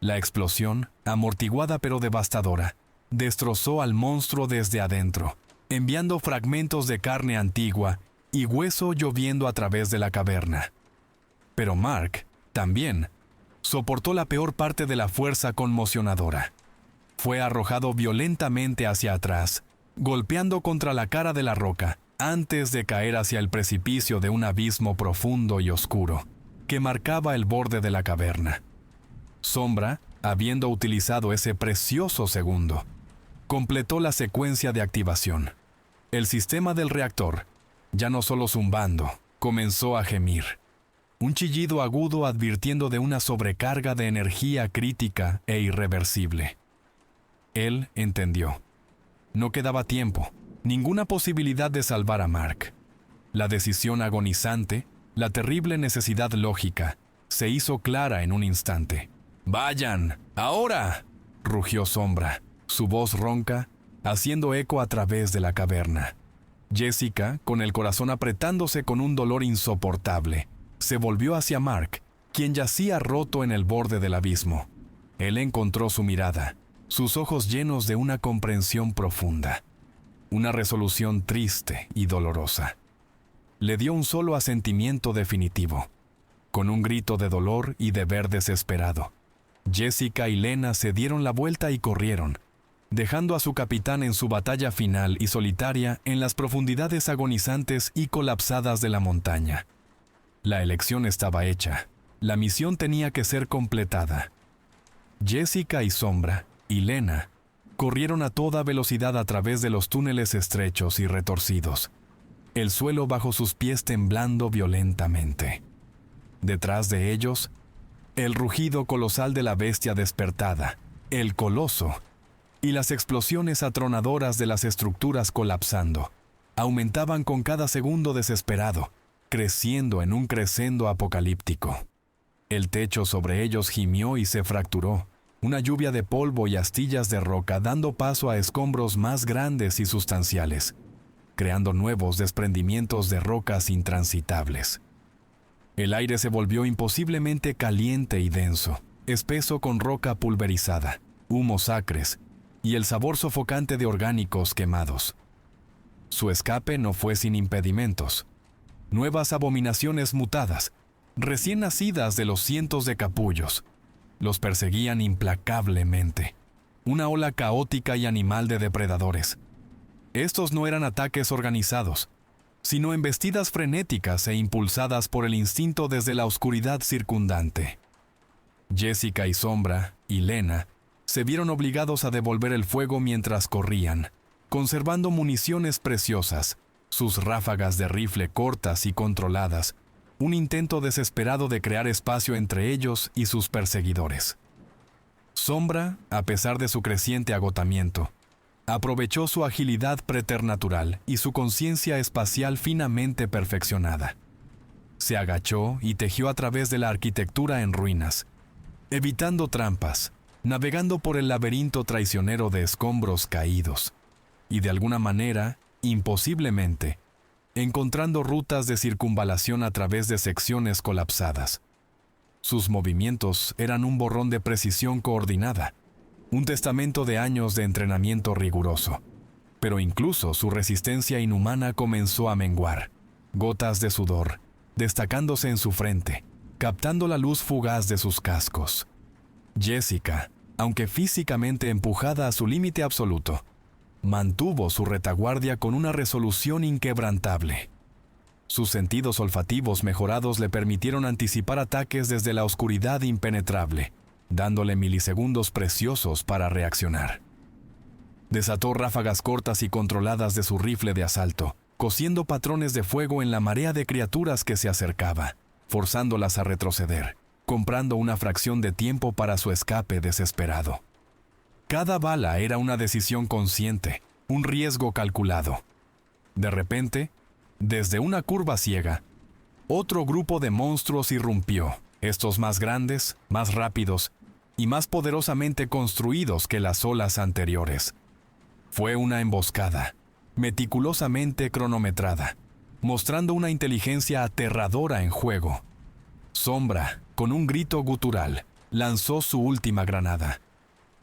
La explosión, amortiguada pero devastadora, destrozó al monstruo desde adentro, enviando fragmentos de carne antigua y hueso lloviendo a través de la caverna. Pero Mark, también, soportó la peor parte de la fuerza conmocionadora. Fue arrojado violentamente hacia atrás, golpeando contra la cara de la roca antes de caer hacia el precipicio de un abismo profundo y oscuro que marcaba el borde de la caverna. Sombra, habiendo utilizado ese precioso segundo, completó la secuencia de activación. El sistema del reactor, ya no solo zumbando, comenzó a gemir. Un chillido agudo advirtiendo de una sobrecarga de energía crítica e irreversible. Él entendió. No quedaba tiempo, ninguna posibilidad de salvar a Mark. La decisión agonizante, la terrible necesidad lógica, se hizo clara en un instante. ¡Vayan! ¡Ahora!, rugió Sombra, su voz ronca, haciendo eco a través de la caverna. Jessica, con el corazón apretándose con un dolor insoportable, se volvió hacia Mark, quien yacía roto en el borde del abismo. Él encontró su mirada, sus ojos llenos de una comprensión profunda, una resolución triste y dolorosa. Le dio un solo asentimiento definitivo. Con un grito de dolor y de ver desesperado, Jessica y Lena se dieron la vuelta y corrieron, dejando a su capitán en su batalla final y solitaria en las profundidades agonizantes y colapsadas de la montaña. La elección estaba hecha. La misión tenía que ser completada. Jessica y Sombra y Lena corrieron a toda velocidad a través de los túneles estrechos y retorcidos, el suelo bajo sus pies temblando violentamente. Detrás de ellos, el rugido colosal de la bestia despertada, el coloso, y las explosiones atronadoras de las estructuras colapsando, aumentaban con cada segundo desesperado, creciendo en un crescendo apocalíptico. El techo sobre ellos gimió y se fracturó, una lluvia de polvo y astillas de roca dando paso a escombros más grandes y sustanciales, creando nuevos desprendimientos de rocas intransitables. El aire se volvió imposiblemente caliente y denso, espeso con roca pulverizada, humos acres y el sabor sofocante de orgánicos quemados. Su escape no fue sin impedimentos. Nuevas abominaciones mutadas, recién nacidas de los cientos de capullos, los perseguían implacablemente. Una ola caótica y animal de depredadores. Estos no eran ataques organizados, sino embestidas frenéticas e impulsadas por el instinto desde la oscuridad circundante. Jessica y Sombra y Lena se vieron obligados a devolver el fuego mientras corrían, conservando municiones preciosas, sus ráfagas de rifle cortas y controladas, un intento desesperado de crear espacio entre ellos y sus perseguidores. Sombra, a pesar de su creciente agotamiento, aprovechó su agilidad preternatural y su conciencia espacial finamente perfeccionada. Se agachó y tejió a través de la arquitectura en ruinas, evitando trampas, navegando por el laberinto traicionero de escombros caídos, y de alguna manera, imposiblemente, encontrando rutas de circunvalación a través de secciones colapsadas. Sus movimientos eran un borrón de precisión coordinada, un testamento de años de entrenamiento riguroso. Pero incluso su resistencia inhumana comenzó a menguar, gotas de sudor, destacándose en su frente, captando la luz fugaz de sus cascos. Jessica, aunque físicamente empujada a su límite absoluto, mantuvo su retaguardia con una resolución inquebrantable. Sus sentidos olfativos mejorados le permitieron anticipar ataques desde la oscuridad impenetrable, dándole milisegundos preciosos para reaccionar. Desató ráfagas cortas y controladas de su rifle de asalto, cosiendo patrones de fuego en la marea de criaturas que se acercaba, forzándolas a retroceder, comprando una fracción de tiempo para su escape desesperado. Cada bala era una decisión consciente, un riesgo calculado. De repente, desde una curva ciega, otro grupo de monstruos irrumpió, estos más grandes, más rápidos y más poderosamente construidos que las olas anteriores. Fue una emboscada, meticulosamente cronometrada, mostrando una inteligencia aterradora en juego. Sombra, con un grito gutural, lanzó su última granada.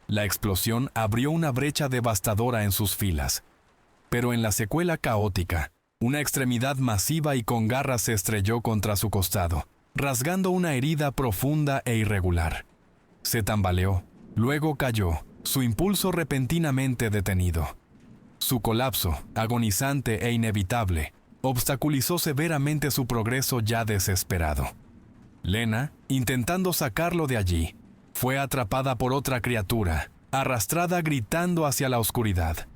La explosión abrió una brecha devastadora en sus filas, pero en la secuela caótica, una extremidad masiva y con garras se estrelló contra su costado, rasgando una herida profunda e irregular. Se tambaleó, luego cayó, su impulso repentinamente detenido. Su colapso, agonizante e inevitable, obstaculizó severamente su progreso ya desesperado. Lena, intentando sacarlo de allí, fue atrapada por otra criatura, arrastrada gritando hacia la oscuridad.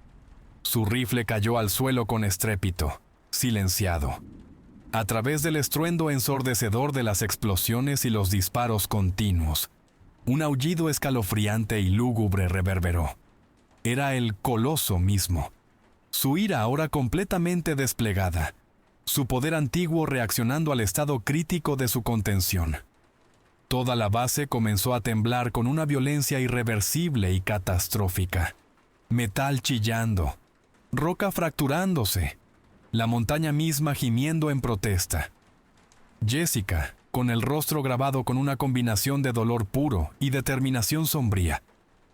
Su rifle cayó al suelo con estrépito, silenciado. A través del estruendo ensordecedor de las explosiones y los disparos continuos, un aullido escalofriante y lúgubre reverberó. Era el coloso mismo, su ira ahora completamente desplegada, su poder antiguo reaccionando al estado crítico de su contención. Toda la base comenzó a temblar con una violencia irreversible y catastrófica. Metal chillando, roca fracturándose, la montaña misma gimiendo en protesta. Jessica, con el rostro grabado con una combinación de dolor puro y determinación sombría,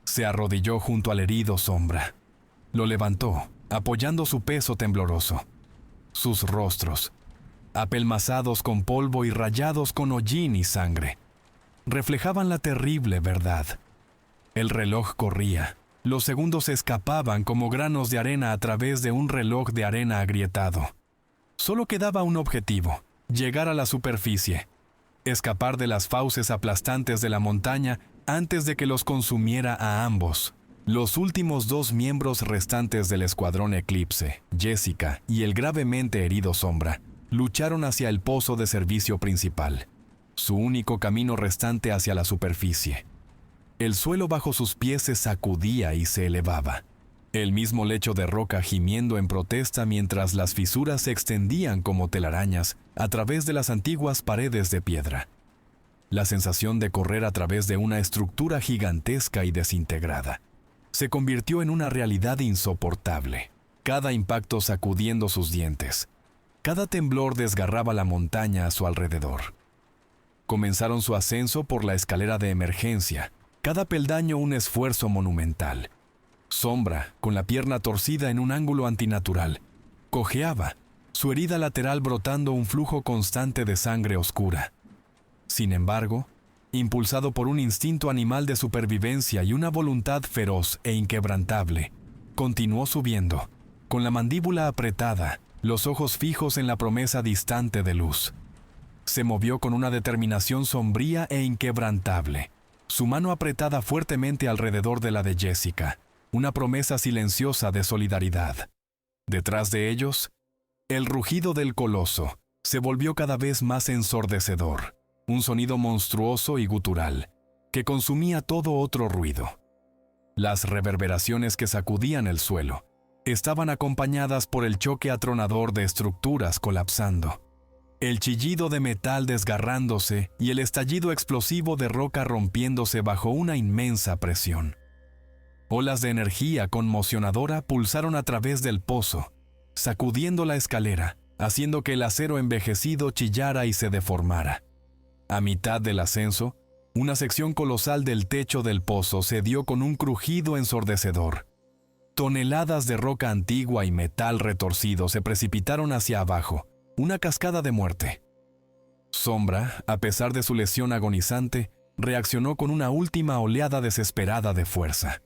se arrodilló junto al herido Sombra. Lo levantó, apoyando su peso tembloroso. Sus rostros, apelmazados con polvo y rayados con hollín y sangre, reflejaban la terrible verdad. El reloj corría. Los segundos se escapaban como granos de arena a través de un reloj de arena agrietado. Solo quedaba un objetivo: llegar a la superficie, escapar de las fauces aplastantes de la montaña antes de que los consumiera a ambos. Los últimos dos miembros restantes del escuadrón Eclipse, Jessica y el gravemente herido Sombra, lucharon hacia el pozo de servicio principal, su único camino restante hacia la superficie. El suelo bajo sus pies se sacudía y se elevaba. El mismo lecho de roca gimiendo en protesta mientras las fisuras se extendían como telarañas a través de las antiguas paredes de piedra. La sensación de correr a través de una estructura gigantesca y desintegrada se convirtió en una realidad insoportable. Cada impacto sacudiendo sus dientes. Cada temblor desgarraba la montaña a su alrededor. Comenzaron su ascenso por la escalera de emergencia, cada peldaño un esfuerzo monumental. Sombra, con la pierna torcida en un ángulo antinatural, cojeaba, su herida lateral brotando un flujo constante de sangre oscura. Sin embargo, impulsado por un instinto animal de supervivencia y una voluntad feroz e inquebrantable, continuó subiendo, con la mandíbula apretada, los ojos fijos en la promesa distante de luz. Se movió con una determinación sombría e inquebrantable, su mano apretada fuertemente alrededor de la de Jessica, una promesa silenciosa de solidaridad. Detrás de ellos, el rugido del coloso se volvió cada vez más ensordecedor, un sonido monstruoso y gutural, que consumía todo otro ruido. Las reverberaciones que sacudían el suelo estaban acompañadas por el choque atronador de estructuras colapsando, el chillido de metal desgarrándose y el estallido explosivo de roca rompiéndose bajo una inmensa presión. Olas de energía conmocionadora pulsaron a través del pozo, sacudiendo la escalera, haciendo que el acero envejecido chillara y se deformara. A mitad del ascenso, una sección colosal del techo del pozo se dio con un crujido ensordecedor. Toneladas de roca antigua y metal retorcido se precipitaron hacia abajo, una cascada de muerte. Sombra, a pesar de su lesión agonizante, reaccionó con una última oleada desesperada de fuerza.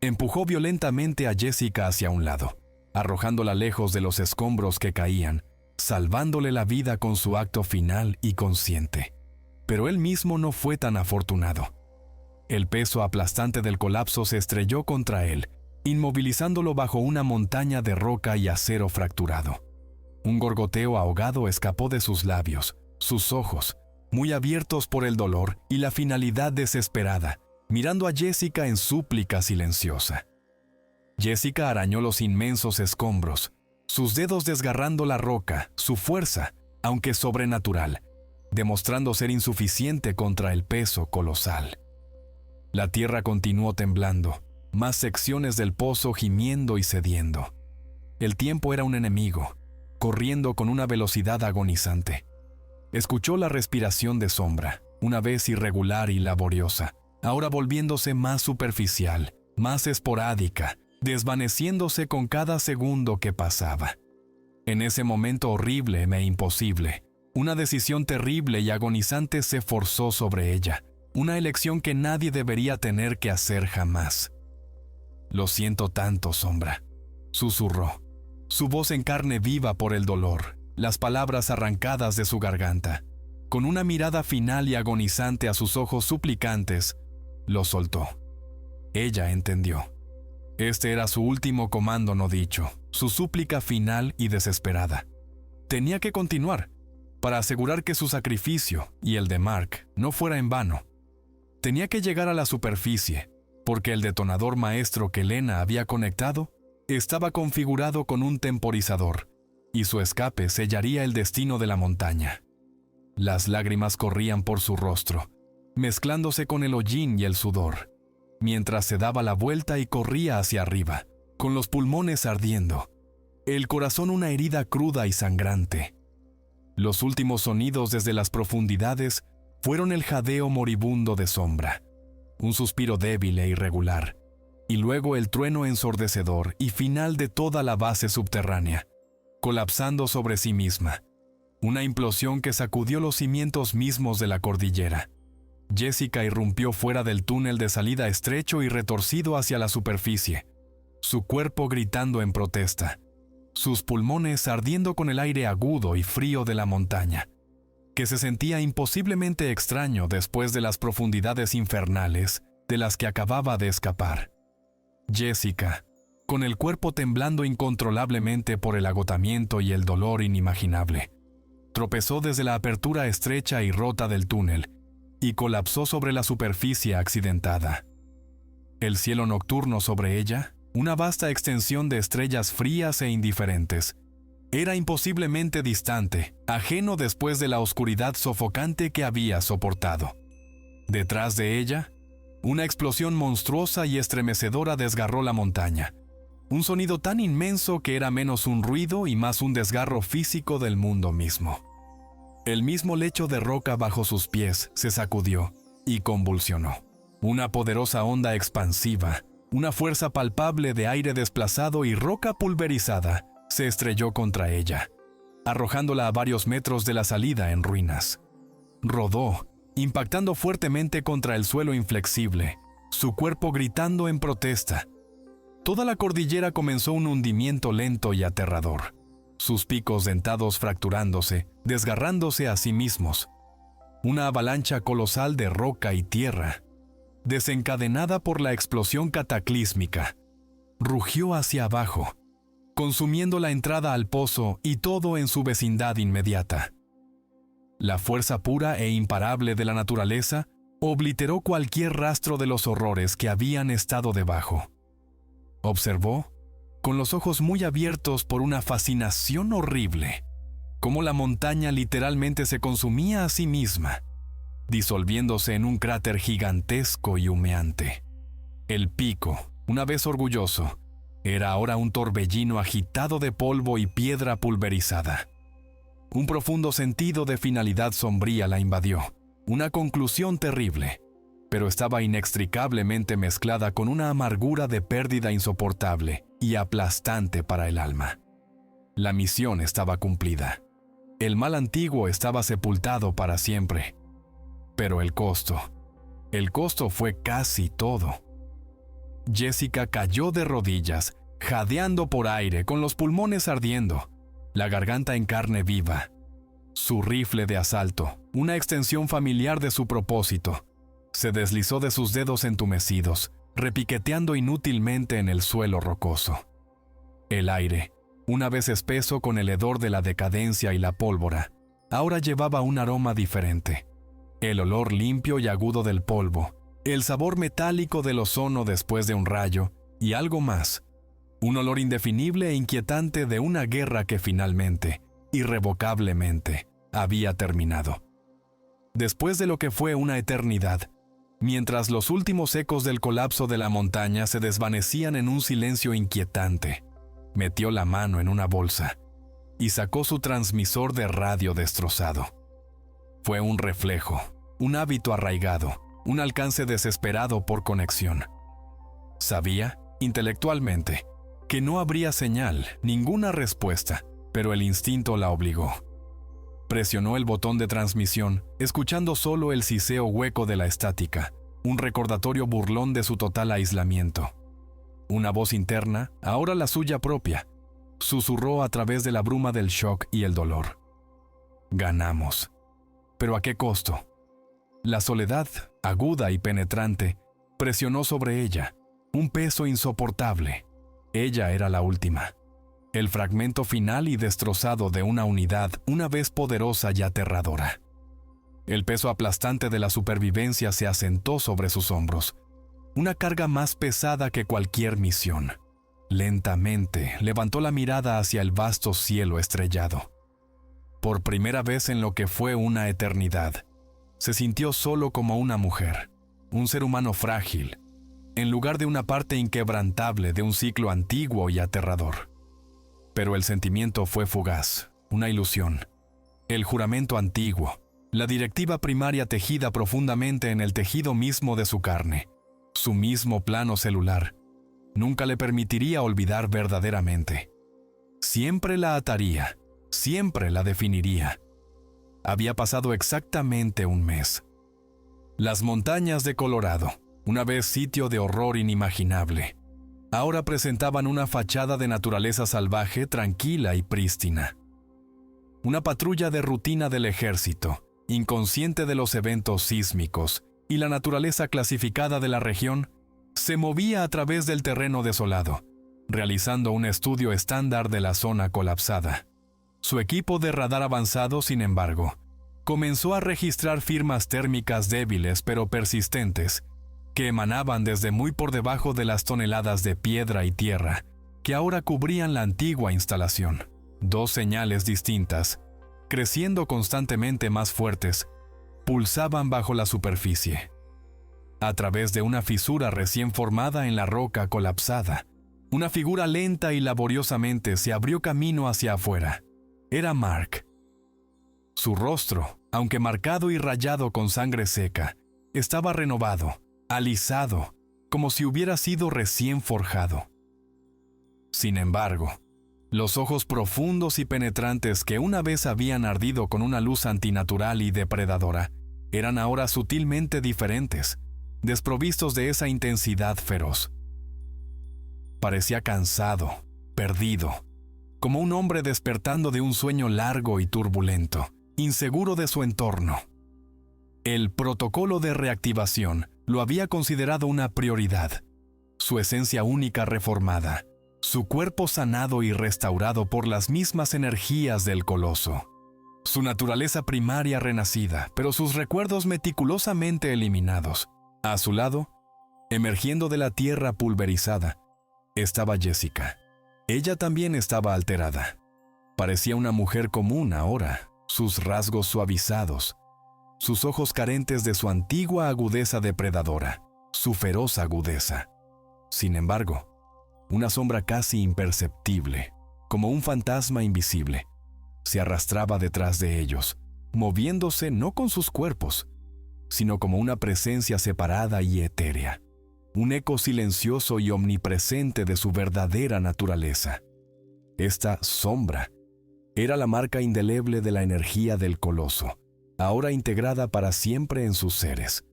Empujó violentamente a Jessica hacia un lado, arrojándola lejos de los escombros que caían, salvándole la vida con su acto final y consciente. Pero él mismo no fue tan afortunado. El peso aplastante del colapso se estrelló contra él, inmovilizándolo bajo una montaña de roca y acero fracturado. Un gorgoteo ahogado escapó de sus labios, sus ojos, muy abiertos por el dolor y la finalidad desesperada, mirando a Jessica en súplica silenciosa. Jessica arañó los inmensos escombros, sus dedos desgarrando la roca, su fuerza, aunque sobrenatural, demostrando ser insuficiente contra el peso colosal. La tierra continuó temblando, más secciones del pozo gimiendo y cediendo. El tiempo era un enemigo, corriendo con una velocidad agonizante. Escuchó la respiración de Sombra, una vez irregular y laboriosa, ahora volviéndose más superficial, más esporádica, desvaneciéndose con cada segundo que pasaba. En ese momento horrible e imposible, una decisión terrible y agonizante se forzó sobre ella, una elección que nadie debería tener que hacer jamás. «Lo siento tanto, Sombra», susurró, su voz en carne viva por el dolor, las palabras arrancadas de su garganta. Con una mirada final y agonizante a sus ojos suplicantes, lo soltó. Ella entendió. Este era su último comando no dicho, su súplica final y desesperada. Tenía que continuar, para asegurar que su sacrificio y el de Mark no fuera en vano. Tenía que llegar a la superficie, porque el detonador maestro que Lena había conectado estaba configurado con un temporizador, y su escape sellaría el destino de la montaña. Las lágrimas corrían por su rostro, mezclándose con el hollín y el sudor, mientras se daba la vuelta y corría hacia arriba, con los pulmones ardiendo, el corazón una herida cruda y sangrante. Los últimos sonidos desde las profundidades fueron el jadeo moribundo de Sombra, un suspiro débil e irregular, y luego el trueno ensordecedor y final de toda la base subterránea, colapsando sobre sí misma, una implosión que sacudió los cimientos mismos de la cordillera. Jessica irrumpió fuera del túnel de salida estrecho y retorcido hacia la superficie, su cuerpo gritando en protesta, sus pulmones ardiendo con el aire agudo y frío de la montaña, que se sentía imposiblemente extraño después de las profundidades infernales de las que acababa de escapar. Jessica, con el cuerpo temblando incontrolablemente por el agotamiento y el dolor inimaginable, tropezó desde la apertura estrecha y rota del túnel y colapsó sobre la superficie accidentada. El cielo nocturno sobre ella, una vasta extensión de estrellas frías e indiferentes, era imposiblemente distante, ajeno después de la oscuridad sofocante que había soportado. Detrás de ella, una explosión monstruosa y estremecedora desgarró la montaña. Un sonido tan inmenso que era menos un ruido y más un desgarro físico del mundo mismo. El mismo lecho de roca bajo sus pies se sacudió y convulsionó. Una poderosa onda expansiva, una fuerza palpable de aire desplazado y roca pulverizada, se estrelló contra ella, arrojándola a varios metros de la salida en ruinas. Rodó, impactando fuertemente contra el suelo inflexible, su cuerpo gritando en protesta. Toda la cordillera comenzó un hundimiento lento y aterrador, sus picos dentados fracturándose, desgarrándose a sí mismos. Una avalancha colosal de roca y tierra, desencadenada por la explosión cataclísmica, rugió hacia abajo, consumiendo la entrada al pozo y todo en su vecindad inmediata. La fuerza pura e imparable de la naturaleza obliteró cualquier rastro de los horrores que habían estado debajo. Observó, con los ojos muy abiertos por una fascinación horrible, cómo la montaña literalmente se consumía a sí misma, disolviéndose en un cráter gigantesco y humeante. El pico, una vez orgulloso, era ahora un torbellino agitado de polvo y piedra pulverizada. Un profundo sentido de finalidad sombría la invadió, una conclusión terrible, pero estaba inextricablemente mezclada con una amargura de pérdida insoportable y aplastante para el alma. La misión estaba cumplida. El mal antiguo estaba sepultado para siempre. Pero el costo fue casi todo. Jessica cayó de rodillas, jadeando por aire, con los pulmones ardiendo, la garganta en carne viva. Su rifle de asalto, una extensión familiar de su propósito, se deslizó de sus dedos entumecidos, repiqueteando inútilmente en el suelo rocoso. El aire, una vez espeso con el hedor de la decadencia y la pólvora, ahora llevaba un aroma diferente. El olor limpio y agudo del polvo, el sabor metálico del ozono después de un rayo, y algo más. Un olor indefinible e inquietante de una guerra que finalmente, irrevocablemente, había terminado. Después de lo que fue una eternidad, mientras los últimos ecos del colapso de la montaña se desvanecían en un silencio inquietante, metió la mano en una bolsa y sacó su transmisor de radio destrozado. Fue un reflejo, un hábito arraigado, un alcance desesperado por conexión. Sabía, intelectualmente, que no habría señal, ninguna respuesta, pero el instinto la obligó. Presionó el botón de transmisión, escuchando solo el siseo hueco de la estática, un recordatorio burlón de su total aislamiento. Una voz interna, ahora la suya propia, susurró a través de la bruma del shock y el dolor. Ganamos. ¿Pero a qué costo? La soledad, aguda y penetrante, presionó sobre ella, un peso insoportable. Ella era la última, el fragmento final y destrozado de una unidad una vez poderosa y aterradora. El peso aplastante de la supervivencia se asentó sobre sus hombros, una carga más pesada que cualquier misión. Lentamente levantó la mirada hacia el vasto cielo estrellado. Por primera vez en lo que fue una eternidad, se sintió solo como una mujer, un ser humano frágil, en lugar de una parte inquebrantable de un ciclo antiguo y aterrador. Pero el sentimiento fue fugaz, una ilusión. El juramento antiguo, la directiva primaria tejida profundamente en el tejido mismo de su carne, su mismo plano celular, nunca le permitiría olvidar verdaderamente. Siempre la ataría, siempre la definiría. Había pasado exactamente un mes. Las montañas de Colorado, una vez sitio de horror inimaginable, ahora presentaban una fachada de naturaleza salvaje, tranquila y prístina. Una patrulla de rutina del ejército, inconsciente de los eventos sísmicos y la naturaleza clasificada de la región, se movía a través del terreno desolado, realizando un estudio estándar de la zona colapsada. Su equipo de radar avanzado, sin embargo, comenzó a registrar firmas térmicas débiles pero persistentes, que emanaban desde muy por debajo de las toneladas de piedra y tierra que ahora cubrían la antigua instalación. Dos señales distintas, creciendo constantemente más fuertes, pulsaban bajo la superficie. A través de una fisura recién formada en la roca colapsada, una figura lenta y laboriosamente se abrió camino hacia afuera. Era Mark. Su rostro, aunque marcado y rayado con sangre seca, estaba renovado, alisado, como si hubiera sido recién forjado. Sin embargo, los ojos profundos y penetrantes que una vez habían ardido con una luz antinatural y depredadora, eran ahora sutilmente diferentes, desprovistos de esa intensidad feroz. Parecía cansado, perdido, como un hombre despertando de un sueño largo y turbulento, inseguro de su entorno. El protocolo de reactivación lo había considerado una prioridad, su esencia única reformada, su cuerpo sanado y restaurado por las mismas energías del coloso, su naturaleza primaria renacida, pero sus recuerdos meticulosamente eliminados. A su lado, emergiendo de la tierra pulverizada, estaba Jessica. Ella también estaba alterada. Parecía una mujer común ahora, sus rasgos suavizados, sus ojos carentes de su antigua agudeza depredadora, su feroz agudeza. Sin embargo, una sombra casi imperceptible, como un fantasma invisible, se arrastraba detrás de ellos, moviéndose no con sus cuerpos, sino como una presencia separada y etérea, un eco silencioso y omnipresente de su verdadera naturaleza. Esta sombra era la marca indeleble de la energía del coloso, ahora integrada para siempre en sus seres,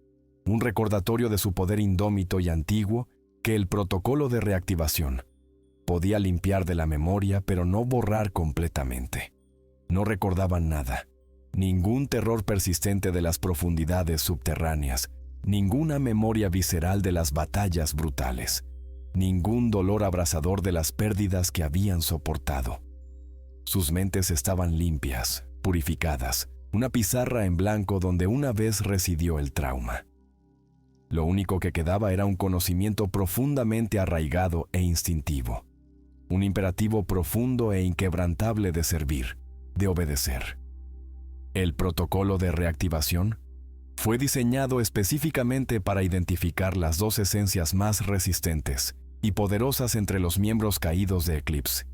un recordatorio de su poder indómito y antiguo que el protocolo de reactivación podía limpiar de la memoria, pero no borrar completamente. No recordaban nada, ningún terror persistente de las profundidades subterráneas, ninguna memoria visceral de las batallas brutales, ningún dolor abrasador de las pérdidas que habían soportado. Sus mentes estaban limpias, purificadas, una pizarra en blanco donde una vez residió el trauma. Lo único que quedaba era un conocimiento profundamente arraigado e instintivo, un imperativo profundo e inquebrantable de servir, de obedecer. El protocolo de reactivación fue diseñado específicamente para identificar las dos esencias más resistentes y poderosas entre los miembros caídos de Eclipse,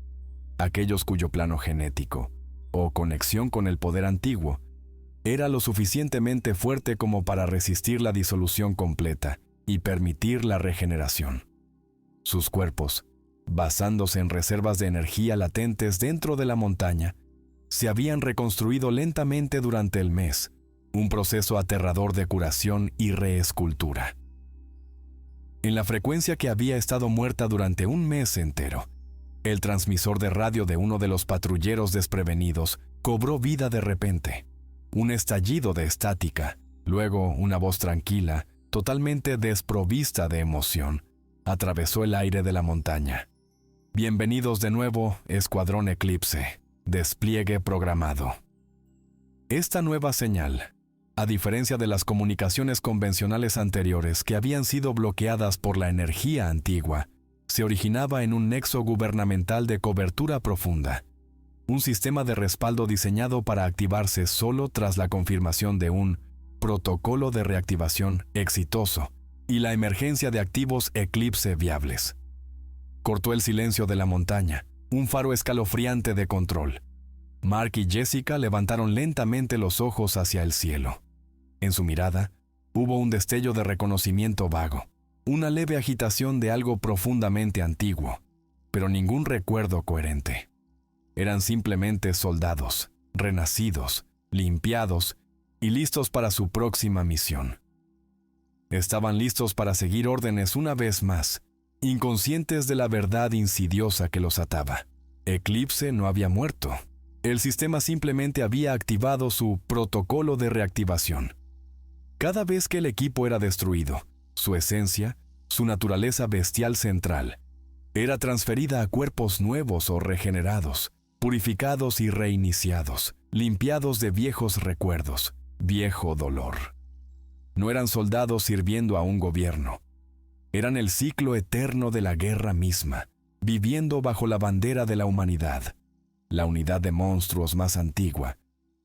aquellos cuyo plano genético, o conexión con el poder antiguo, era lo suficientemente fuerte como para resistir la disolución completa y permitir la regeneración. Sus cuerpos, basándose en reservas de energía latentes dentro de la montaña, se habían reconstruido lentamente durante el mes, un proceso aterrador de curación y reescultura. En la frecuencia que había estado muerta durante un mes entero, el transmisor de radio de uno de los patrulleros desprevenidos cobró vida de repente. Un estallido de estática, luego una voz tranquila, totalmente desprovista de emoción, atravesó el aire de la montaña. Bienvenidos de nuevo, Escuadrón Eclipse. Despliegue programado. Esta nueva señal, a diferencia de las comunicaciones convencionales anteriores que habían sido bloqueadas por la energía antigua, se originaba en un nexo gubernamental de cobertura profunda, un sistema de respaldo diseñado para activarse solo tras la confirmación de un protocolo de reactivación exitoso y la emergencia de activos Eclipse viables. Cortó el silencio de la montaña, un faro escalofriante de control. Mark y Jessica levantaron lentamente los ojos hacia el cielo. En su mirada, hubo un destello de reconocimiento vago, una leve agitación de algo profundamente antiguo, pero ningún recuerdo coherente. Eran simplemente soldados, renacidos, limpiados y listos para su próxima misión. Estaban listos para seguir órdenes una vez más, inconscientes de la verdad insidiosa que los ataba. Eclipse no había muerto. El sistema simplemente había activado su protocolo de reactivación. Cada vez que el equipo era destruido, su esencia, su naturaleza bestial central, era transferida a cuerpos nuevos o regenerados, purificados y reiniciados, limpiados de viejos recuerdos, viejo dolor. No eran soldados sirviendo a un gobierno. Eran el ciclo eterno de la guerra misma, viviendo bajo la bandera de la humanidad, la unidad de monstruos más antigua,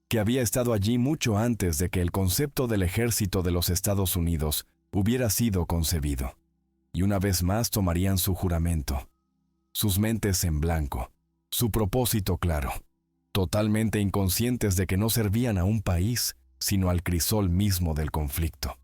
que había estado allí mucho antes de que el concepto del ejército de los Estados Unidos hubiera sido concebido. Y una vez más tomarían su juramento, sus mentes en blanco, su propósito claro, totalmente inconscientes de que no servían a un país, sino al crisol mismo del conflicto.